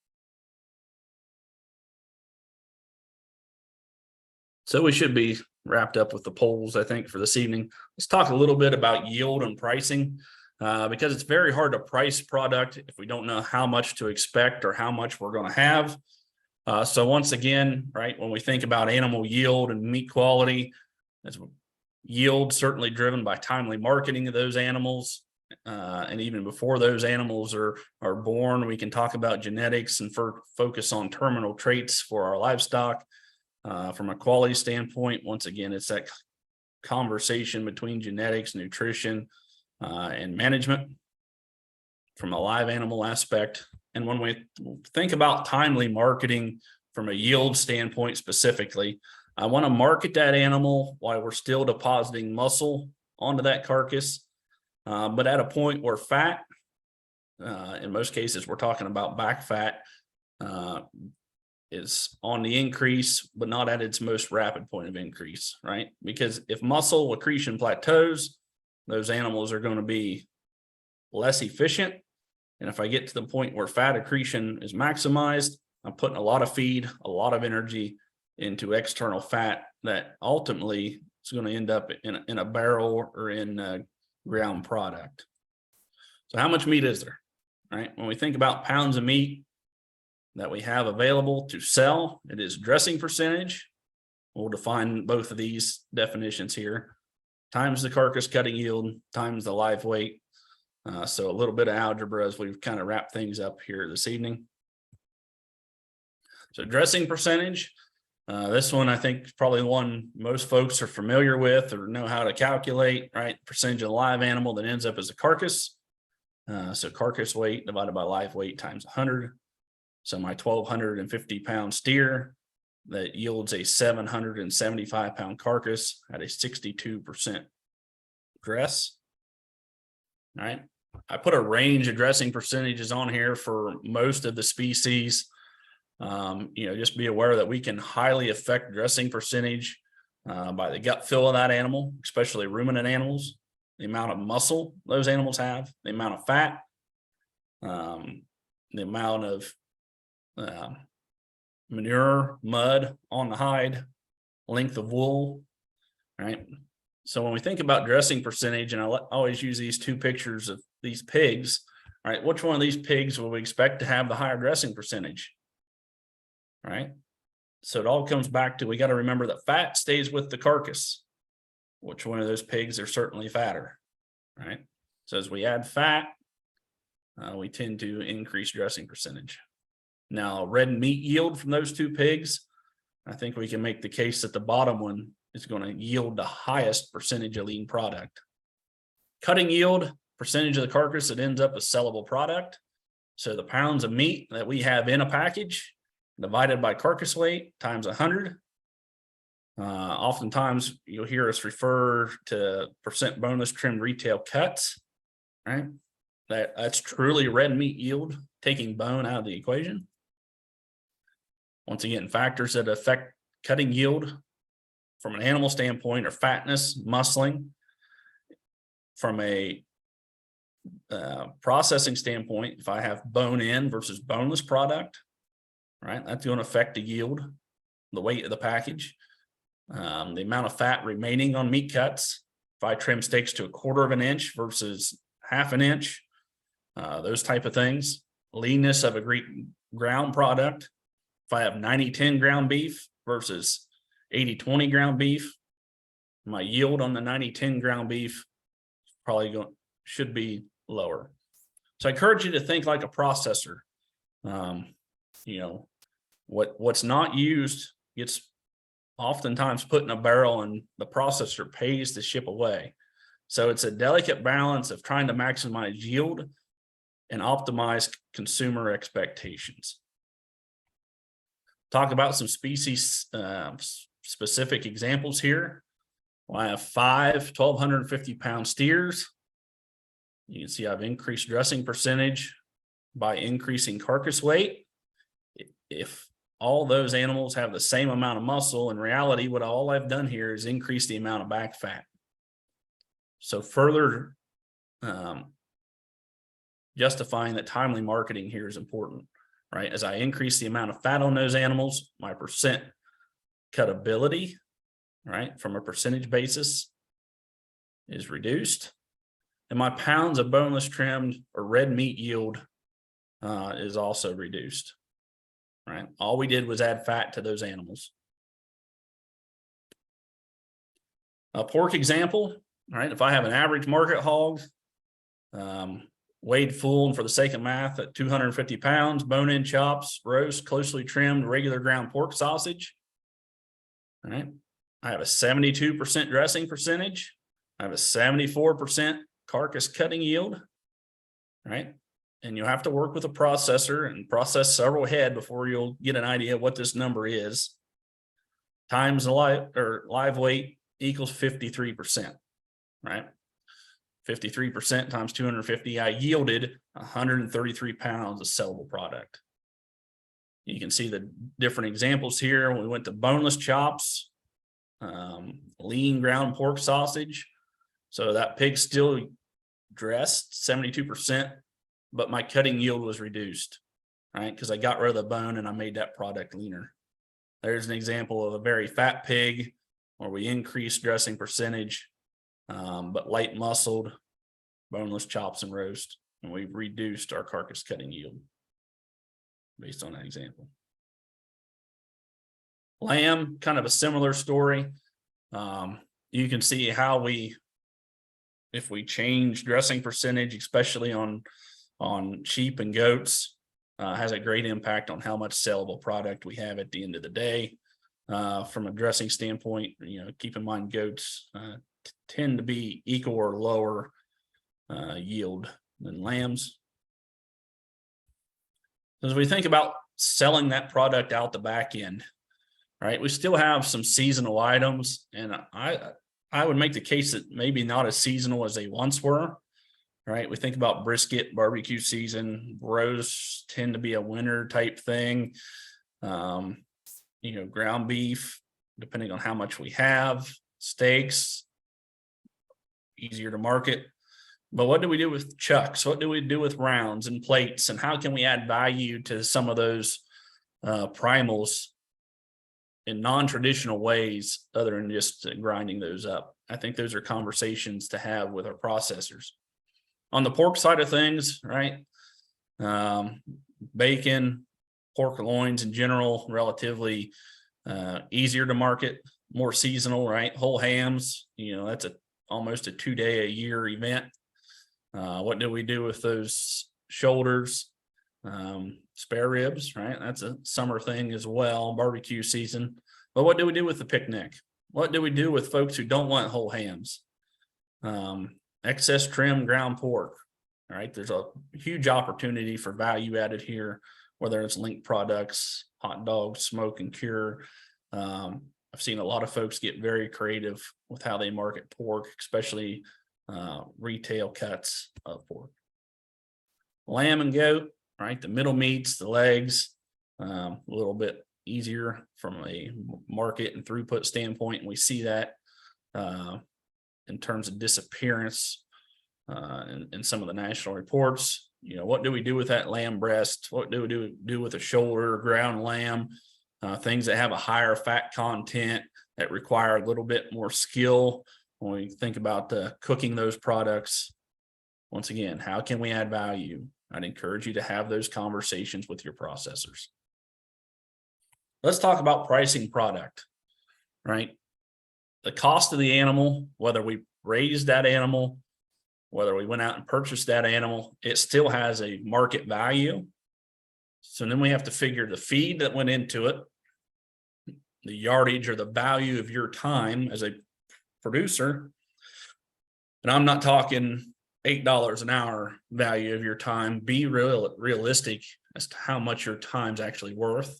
So we should be wrapped up with the polls, I think, for this evening. Let's talk a little bit about yield and pricing, because it's very hard to price product if we don't know how much to expect or how much we're going to have. So once again, right, when we think about animal yield and meat quality, that's yield certainly driven by timely marketing of those animals. And even before those animals are born, we can talk about genetics and focus on terminal traits for our livestock. From a quality standpoint, once again, it's that conversation between genetics, nutrition, and management from a live animal aspect. And when we think about timely marketing from a yield standpoint specifically, I want to market that animal while we're still depositing muscle onto that carcass, but at a point where fat, in most cases, we're talking about back fat, is on the increase, but not at its most rapid point of increase, right? Because if muscle accretion plateaus, those animals are going to be less efficient. And if I get to the point where fat accretion is maximized, I'm putting a lot of feed, a lot of energy into external fat that ultimately is going to end up in a barrel or in a ground product. So how much meat is there? Right? When we think about pounds of meat that we have available to sell, it is dressing percentage. We'll define both of these definitions here, times the carcass cutting yield times the live weight. So a little bit of algebra as we've kind of wrapped things up here this evening. So dressing percentage, this one I think is probably the one most folks are familiar with or know how to calculate, right? Percentage of the live animal that ends up as a carcass. So carcass weight divided by live weight times 100. So my 1,250 pound steer that yields a 775 pound carcass at a 62% dress. All right. I put a range of dressing percentages on here for most of the species. Just be aware that we can highly affect dressing percentage by the gut feel of that animal, especially ruminant animals, the amount of muscle those animals have, the amount of fat, the amount of manure, mud on the hide, length of wool, right? So when we think about dressing percentage, and I always use these two pictures of these pigs, right? Which one of these pigs will we expect to have the higher dressing percentage, right? So it all comes back to, we got to remember that fat stays with the carcass. Which one of those pigs are certainly fatter, right? So as we add fat, we tend to increase dressing percentage. Now, red meat yield from those two pigs, I think we can make the case that the bottom one is going to yield the highest percentage of lean product. Cutting yield, percentage of the carcass that ends up as sellable product. So the pounds of meat that we have in a package divided by carcass weight times 100. Oftentimes you'll hear us refer to percent boneless trimmed retail cuts, right? That's truly red meat yield, taking bone out of the equation. Once again, factors that affect cutting yield from an animal standpoint are fatness, muscling. From a processing standpoint, if I have bone in versus boneless product, right, that's going to affect the yield, the weight of the package, the amount of fat remaining on meat cuts. If I trim steaks to 1/4 of an inch versus 1/2 an inch, those type of things. Leanness of a ground product. If I have 90-10 ground beef versus 80-20 ground beef, my yield on the 90-10 ground beef probably should be lower. So I encourage you to think like a processor. What's not used gets oftentimes put in a barrel and the processor pays to ship away. So it's a delicate balance of trying to maximize yield and optimize consumer expectations. Talk about some species specific examples here. Well, I have 5 1,250 pound steers. You can see I've increased dressing percentage by increasing carcass weight. If all those animals have the same amount of muscle, in reality, what all I've done here is increase the amount of back fat. So further justifying that timely marketing here is important, right? As I increase the amount of fat on those animals, my percent cutability, right, from a percentage basis is reduced. And my pounds of boneless trimmed or red meat yield is also reduced, right? All we did was add fat to those animals. A pork example, right? If I have an average market hog, weighed full and for the sake of math at 250 pounds, bone-in chops, roast, closely trimmed, regular ground pork sausage, all right? I have a 72% dressing percentage. I have a 74% carcass cutting yield, right? And you'll have to work with a processor and process several head before you'll get an idea of what this number is. Times the live weight equals 53%, right? 53% times 250, I yielded 133 pounds of sellable product. You can see the different examples here. We went to boneless chops, lean ground pork sausage. So that pig still dressed 72%, but my cutting yield was reduced, right? Because I got rid of the bone and I made that product leaner. There's an example of a very fat pig where we increased dressing percentage, but light muscled, boneless chops and roast. and we've reduced our carcass cutting yield based on that example. Lamb, kind of a similar story. You can see how if we change dressing percentage, especially on sheep and goats, has a great impact on how much sellable product we have at the end of the day. From a dressing standpoint, keep in mind goats tend to be equal or lower yield than lambs. As we think about selling that product out the back end, right, we still have some seasonal items, and I would make the case that maybe not as seasonal as they once were. Right, we think about brisket, barbecue season, roasts tend to be a winter type thing. Ground beef, depending on how much we have, steaks, easier to market. But what do we do with chucks? What do we do with rounds and plates? And how can we add value to some of those primals in non-traditional ways other than just grinding those up? I think those are conversations to have with our processors. On the pork side of things, right? Bacon, pork loins in general, relatively easier to market, more seasonal, right? Whole hams, that's almost a 2-day-a-year event. What do we do with those shoulders? Spare ribs, right? That's a summer thing as well, barbecue season. But what do we do with the picnic? What do we do with folks who don't want whole hams? Excess trim ground pork. All right, there's a huge opportunity for value added here, whether it's linked products, hot dogs, smoke and cure. I've seen a lot of folks get very creative with how they market pork, especially retail cuts of pork. Lamb and goat, right? The middle meats, the legs, a little bit easier from a market and throughput standpoint. And we see that in terms of disappearance in some of the national reports. What do we do with that lamb breast? What do we do with a shoulder, ground lamb? Things that have a higher fat content that require a little bit more skill when we think about cooking those products. Once again, how can we add value? I'd encourage you to have those conversations with your processors. Let's talk about pricing product, right? The cost of the animal, whether we raised that animal, whether we went out and purchased that animal, it still has a market value. So then we have to figure the feed that went into it, the yardage or the value of your time as a producer. And I'm not talking $8 an hour value of your time. Be realistic as to how much your time's actually worth.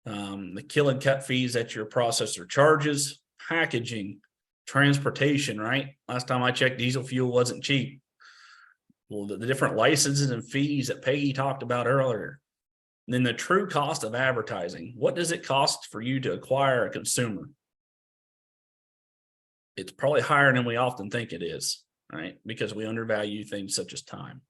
The kill and cut fees that your processor charges, packaging, transportation, right? Last time I checked, diesel fuel wasn't cheap. Well, the different licenses and fees that Peggy talked about earlier. And then the true cost of advertising. What does it cost for you to acquire a consumer? It's probably higher than we often think it is, right? Because we undervalue things such as time.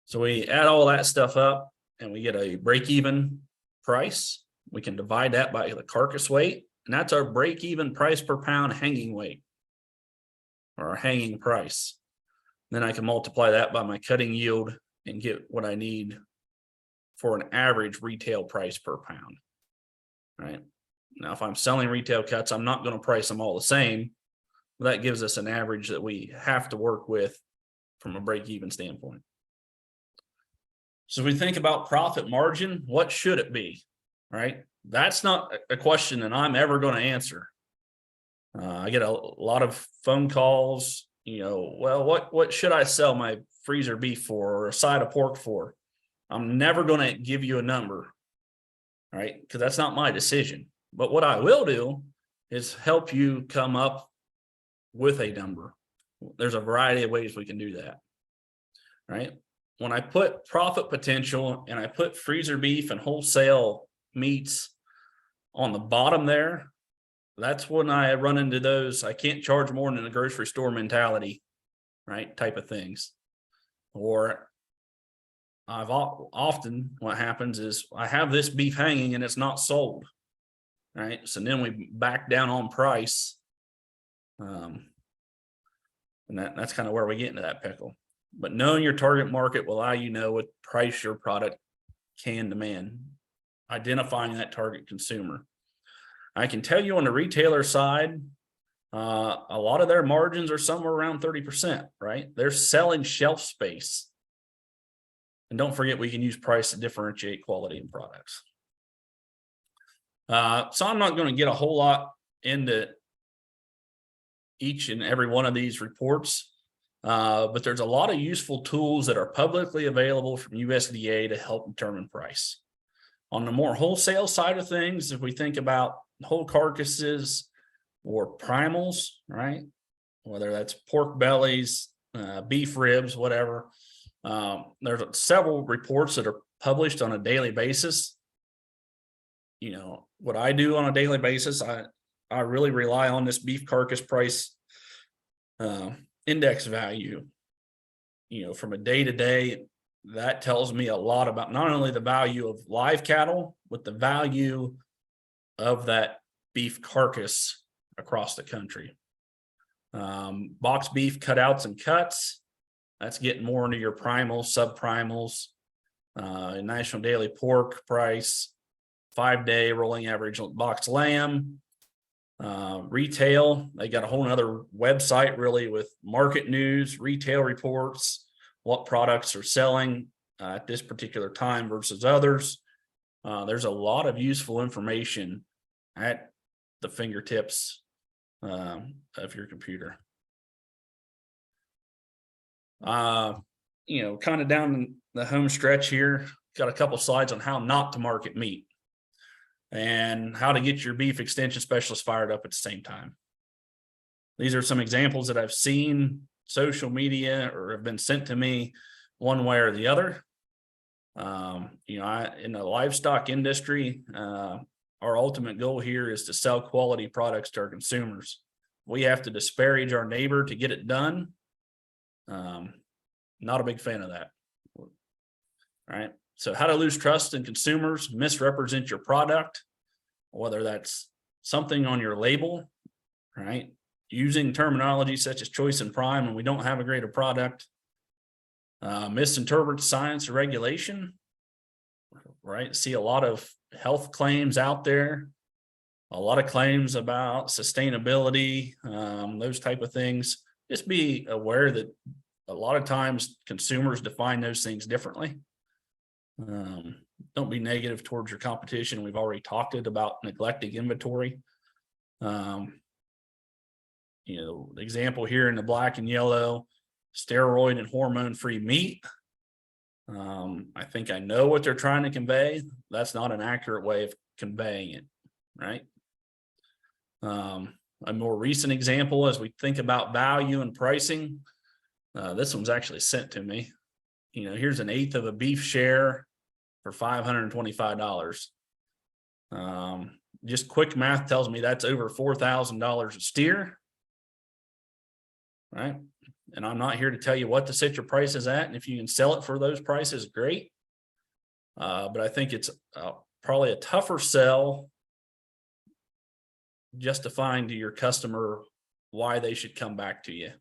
So we add all that stuff up and we get a break-even price. We can divide that by the carcass weight, and that's our break-even price per pound hanging weight, or our hanging price. Then I can multiply that by my cutting yield and get what I need for an average retail price per pound, right? Now, if I'm selling retail cuts, I'm not going to price them all the same. That gives us an average that we have to work with from a break-even standpoint. So we think about profit margin, what should it be, right? That's not a question that I'm ever going to answer. I get a lot of phone calls, well, what should I sell my freezer beef for or a side of pork for? I'm never going to give you a number, right? Because that's not my decision. But what I will do is help you come up with a number. There's a variety of ways we can do that, right? When I put profit potential and I put freezer beef and wholesale meats on the bottom there, that's when I run into those I can't charge more than a grocery store mentality, right? Type of things. Or I've often what happens is I have this beef hanging and it's not sold, right? So then we back down on price. And that's kind of where we get into that pickle. But knowing your target market will allow you to know what price your product can demand, identifying that target consumer. I can tell you on the retailer side, a lot of their margins are somewhere around 30%, right? They're selling shelf space. And don't forget, we can use price to differentiate quality in products. So I'm not going to get a whole lot into each and every one of these reports, but there's a lot of useful tools that are publicly available from USDA to help determine price. On the more wholesale side of things, if we think about whole carcasses or primals, right? Whether that's pork bellies, beef ribs, whatever. There's several reports that are published on a daily basis. You know, what I do on a daily basis, I really rely on this beef carcass price index value. You know, from a day to day, that tells me a lot about not only the value of live cattle, but the value of that beef carcass across the country. Box beef cutouts and cuts, that's getting more into your primals, subprimals, national daily pork price, 5-day rolling average box lamb, retail. They got a whole nother website really with market news, retail reports, what products are selling at this particular time versus others. There's a lot of useful information at the fingertips of your computer. You know, kind of down the home stretch here, got a couple slides on how not to market meat and how to get your beef extension specialist fired up at the same time. These are some examples that I've seen social media or have been sent to me one way or the other. You know, in the livestock industry, our ultimate goal here is to sell quality products to our consumers. We have to disparage our neighbor to get it done. Not a big fan of that. All right. So how to lose trust in consumers, misrepresent your product, whether that's something on your label, right? Using terminology such as choice and prime, and we don't have a greater product. Misinterpret science or regulation, right? See a lot of health claims out there, a lot of claims about sustainability, those type of things. Just be aware that a lot of times consumers define those things differently. Don't be negative towards your competition. We've already talked about neglecting inventory. You know, the example here in the black and yellow, steroid and hormone-free meat. I think I know what they're trying to convey. That's not an accurate way of conveying it, right? A more recent example, as we think about value and pricing, this one's actually sent to me. You know, here's 1/8 of a beef share for $525. Just quick math tells me that's over $4,000 a steer, right? And I'm not here to tell you what to set your prices at, and if you can sell it for those prices, great. But I think it's probably a tougher sell justifying to your customer why they should come back to you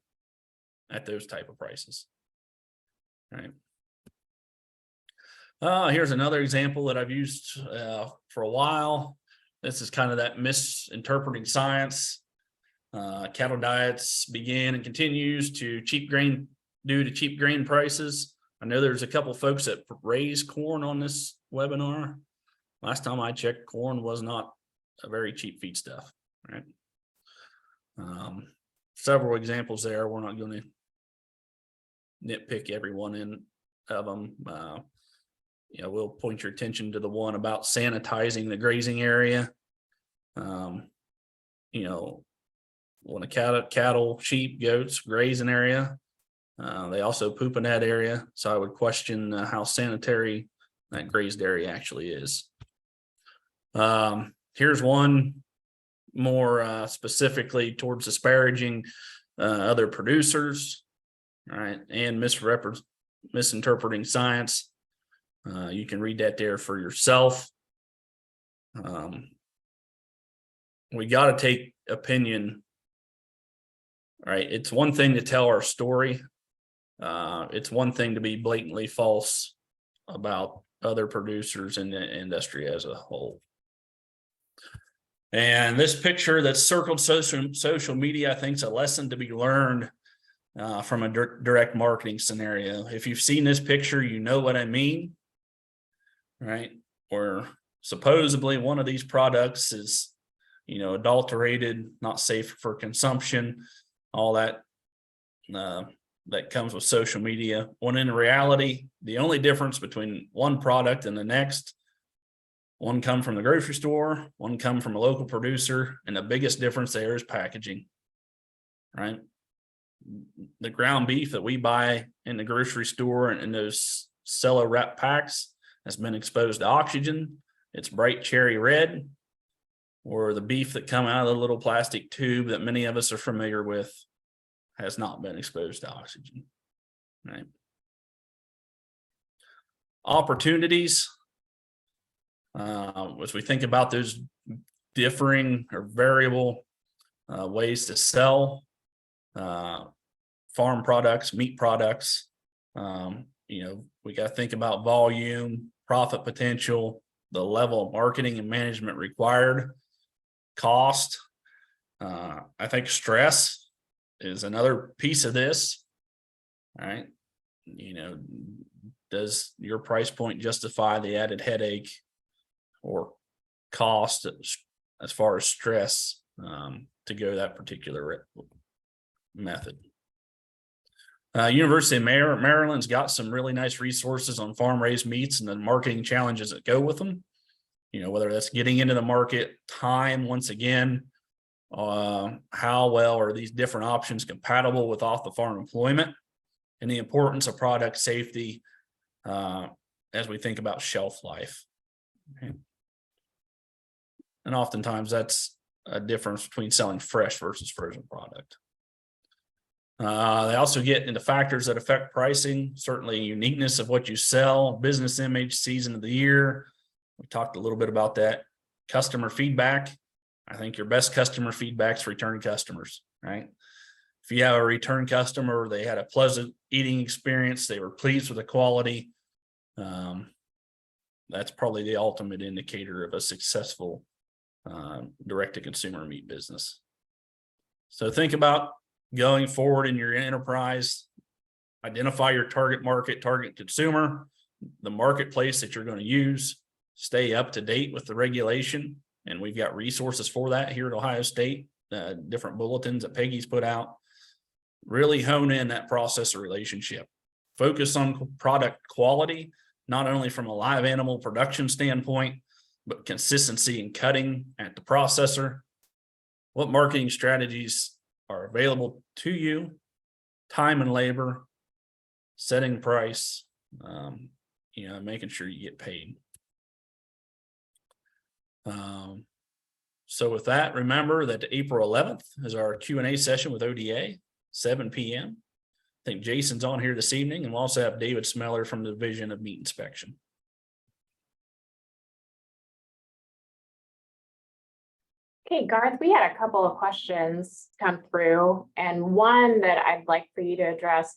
at those type of prices. All right. Here's another example that I've used for a while. This is kind of that misinterpreting science. Cattle diets begin and continues to cheap grain due to cheap grain prices. I know there's a couple folks that raise corn on this webinar. Last time I checked, corn was not a very cheap feedstuff, right? Several examples there. We're not going to nitpick every one of them. You know, we'll point your attention to the one about sanitizing the grazing area. You know, when a cattle, sheep, goats graze an area, they also poop in that area. So I would question how sanitary that grazed area actually is. Here's one more specifically towards disparaging other producers, right, and misinterpreting science. You can read that there for yourself. We got to take opinion, right? It's one thing to tell our story, It's one thing to be blatantly false about other producers in the industry as a whole. And this picture that's circled social media, I think, is a lesson to be learned from a direct marketing scenario. If you've seen this picture, you know what I mean, right? Where supposedly one of these products is, adulterated, not safe for consumption, all that that comes with social media. When in reality, the only difference between one product and the next, one come from the grocery store, one come from a local producer, and the biggest difference there is packaging, right? The ground beef that we buy in the grocery store and in those cello wrap packs has been exposed to oxygen. It's bright cherry red, or the beef that come out of the little plastic tube that many of us are familiar with has not been exposed to oxygen, right? Opportunities, as we think about those differing or variable ways to sell farm products, meat products, we got to think about volume, profit potential, the level of marketing and management required, cost. I think stress is another piece of this, right? Does your price point justify the added headache or cost as far as stress to go that particular method? University of Maryland's got some really nice resources on farm raised meats and the marketing challenges that go with them. Whether that's getting into the market, time, once again, how well are these different options compatible with off the farm employment, and the importance of product safety as we think about shelf life. Okay. And oftentimes that's a difference between selling fresh versus frozen product. They also get into factors that affect pricing, certainly uniqueness of what you sell, business image, season of the year. We talked a little bit about that. Customer feedback. I think your best customer feedback is return customers, right? If you have a return customer, they had a pleasant eating experience, they were pleased with the quality, that's probably the ultimate indicator of a successful direct-to-consumer meat business. So think about going forward in your enterprise, identify your target market, target consumer, the marketplace that you're going to use, stay up to date with the regulation. And we've got resources for that here at Ohio State, different bulletins that Peggy's put out. Really hone in that processor relationship. Focus on product quality, not only from a live animal production standpoint, but consistency in cutting at the processor. What marketing strategies are available to you, time and labor, setting price, making sure you get paid. So with that, remember that April 11th is our Q&A session with ODA, 7 p.m. I think Jason's on here this evening, and we'll also have David Smeller from the Division of Meat Inspection. Okay, Garth, we had a couple of questions come through, and one that I'd like for you to address.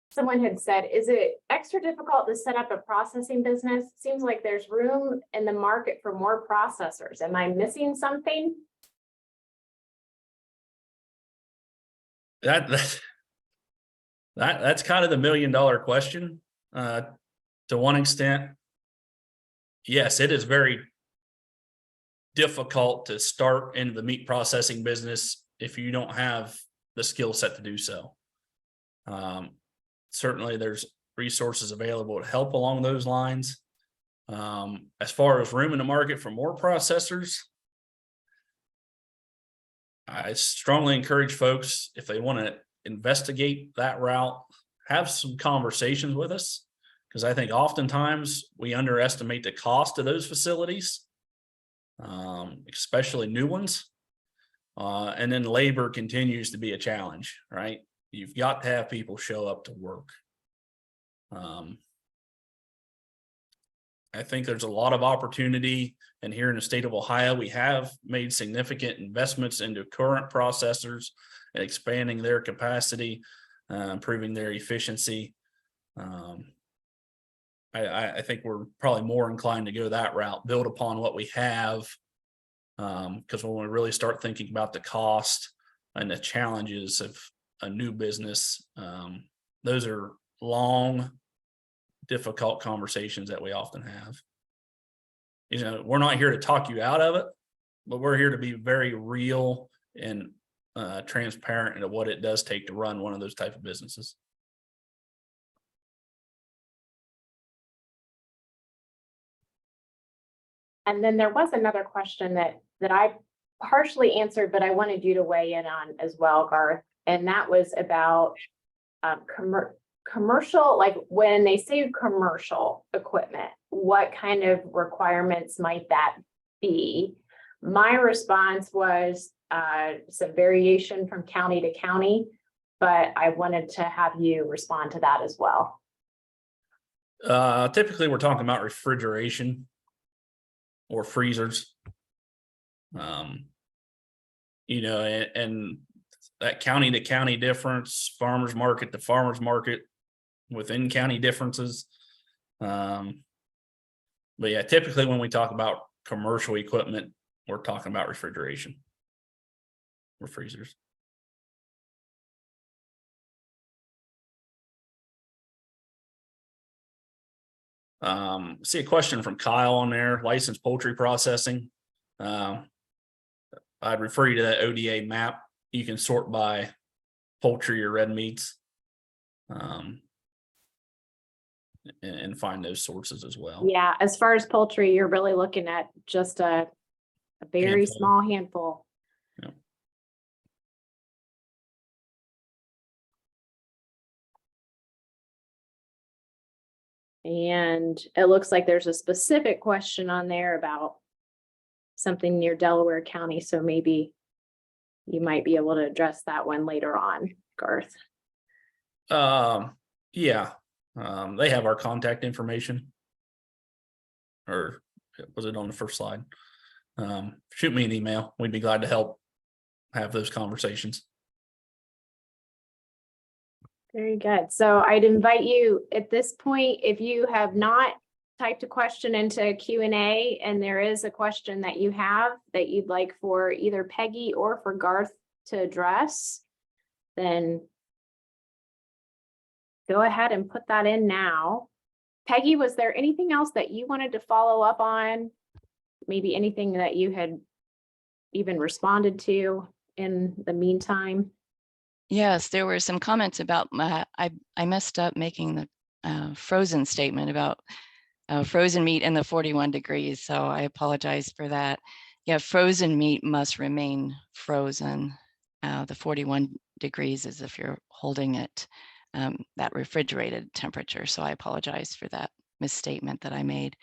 Someone had said, is it extra difficult to set up a processing business? Seems like there's room in the market for more processors. Am I missing something? That's kind of the $1 million question. To one extent, yes, it is very difficult to start into the meat processing business if you don't have the skill set to do so. Certainly there's resources available to help along those lines. As far as room in the market for more processors, I strongly encourage folks, if they want to investigate that route, have some conversations with us, because I think oftentimes we underestimate the cost of those facilities, especially new ones. And then labor continues to be a challenge, right? You've got to have people show up to work. I think there's a lot of opportunity, and here in the state of Ohio, we have made significant investments into current processors and expanding their capacity. improving their efficiency. I think we're probably more inclined to go that route, build upon what we have. Because when we really start thinking about the cost and the challenges of a new business, those are long, difficult conversations that we often have. You know, we're not here to talk you out of it, but we're here to be very real and transparent into what it does take to run one of those type of businesses. And then there was another question that I partially answered, but I wanted you to weigh in on as well, Garth. And that was about commercial, like when they say commercial equipment, what kind of requirements might that be? My response was some variation from county to county, but I wanted to have you respond to that as well. Typically, we're talking about refrigeration or freezers. You know, and that county to county difference, farmers market to farmers market, within county differences. But yeah, typically when we talk about commercial equipment, we're talking about refrigeration or freezers. See a question from Kyle on there, licensed poultry processing. I'd refer you to that ODA map. You can sort by poultry or red meats, and find those sources as well. Yeah, as far as poultry, you're really looking at just a very small handful. Yeah. And it looks like there's a specific question on there about something near Delaware County. So maybe you might be able to address that one later on, Garth. Yeah. They have our contact information. Or was it on the first slide? Shoot me an email. We'd be glad to help have those conversations. Very good. So I'd invite you at this point, if you have not typed a question into Q&A and there is a question that you have that you'd like for either Peggy or for Garth to address, then go ahead and put that in now. Peggy, was there anything else that you wanted to follow up on? Maybe anything that you had even responded to in the meantime? Yes, there were some comments about I messed up making the frozen statement about frozen meat in the 41 degrees. So I apologize for that. Yeah, frozen meat must remain frozen. The 41 degrees is if you're holding it that refrigerated temperature. So I apologize for that misstatement that I made.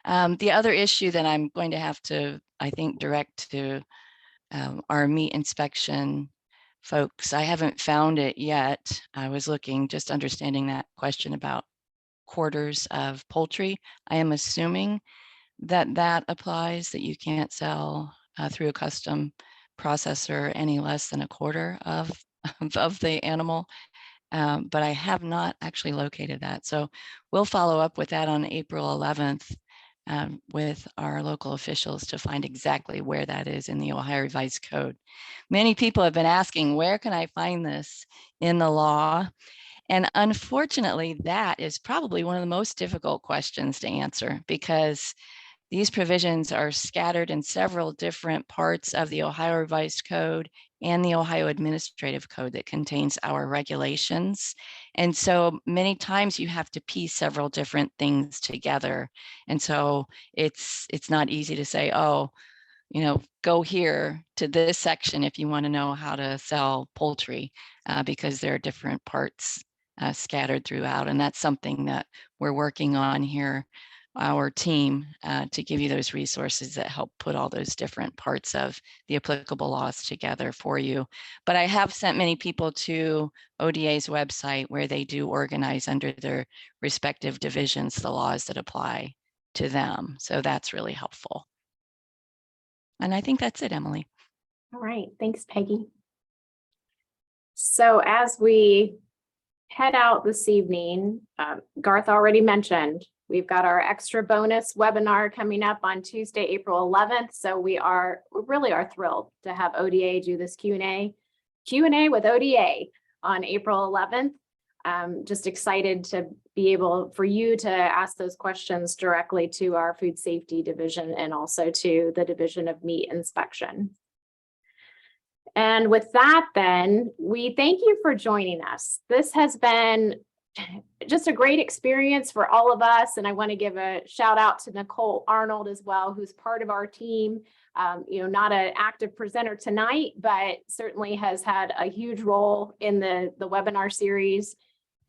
The other issue that I'm going to have to, I think, direct to our meat inspection folks. I haven't found it yet. I was looking, just understanding that question about quarters of poultry. I am assuming that that applies, that you can't sell through a custom processor any less than a quarter of the animal. But I have not actually located that. So we'll follow up with that on April 11th with our local officials to find exactly where that is in the Ohio Revised Code. Many people have been asking, where can I find this in the law? And unfortunately, that is probably one of the most difficult questions to answer, because these provisions are scattered in several different parts of the Ohio Revised Code and the Ohio Administrative Code that contains our regulations. And so many times you have to piece several different things together. And so it's not easy to say, oh, you know, go here to this section if you want to know how to sell poultry, because there are different parts scattered throughout. And that's something that we're working on here, our team, to give you those resources that help put all those different parts of the applicable laws together for you. But I have sent many people to ODA's website where they do organize under their respective divisions the laws that apply to them. So that's really helpful. And I think that's it, Emily. All right, thanks, Peggy. So as we head out this evening, Garth already mentioned, we've got our extra bonus webinar coming up on Tuesday, April 11th. So we really are thrilled to have ODA do this Q&A with ODA on April 11th. Just excited to be able for you to ask those questions directly to our food safety division and also to the Division of Meat Inspection. And with that, then, we thank you for joining us. This has been just a great experience for all of us. And I want to give a shout out to Nicole Arnold as well, who's part of our team. Not an active presenter tonight, but certainly has had a huge role in the webinar series.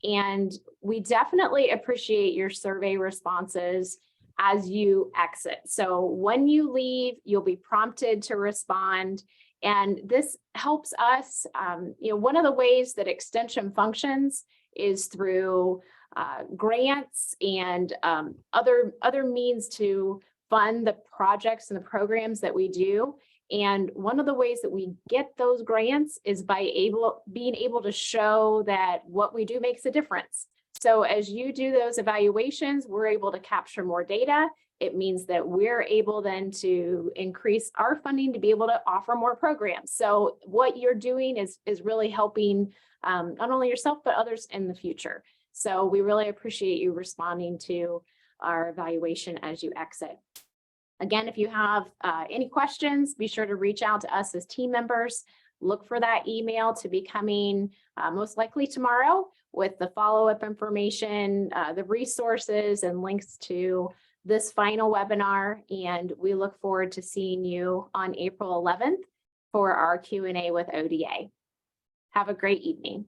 And we definitely appreciate your survey responses as you exit. So when you leave, you'll be prompted to respond. And this helps us, one of the ways that extension functions is through grants and other means to fund the projects and the programs that we do. And one of the ways that we get those grants is by being able to show that what we do makes a difference. So as you do those evaluations, we're able to capture more data. It means that we're able then to increase our funding to be able to offer more programs. So what you're doing is really helping not only yourself, but others in the future. So we really appreciate you responding to our evaluation as you exit. Again, if you have any questions, be sure to reach out to us as team members. Look for that email to be coming most likely tomorrow with the follow-up information, the resources and links to this final webinar. And we look forward to seeing you on April 11th for our Q&A with ODA. Have a great evening.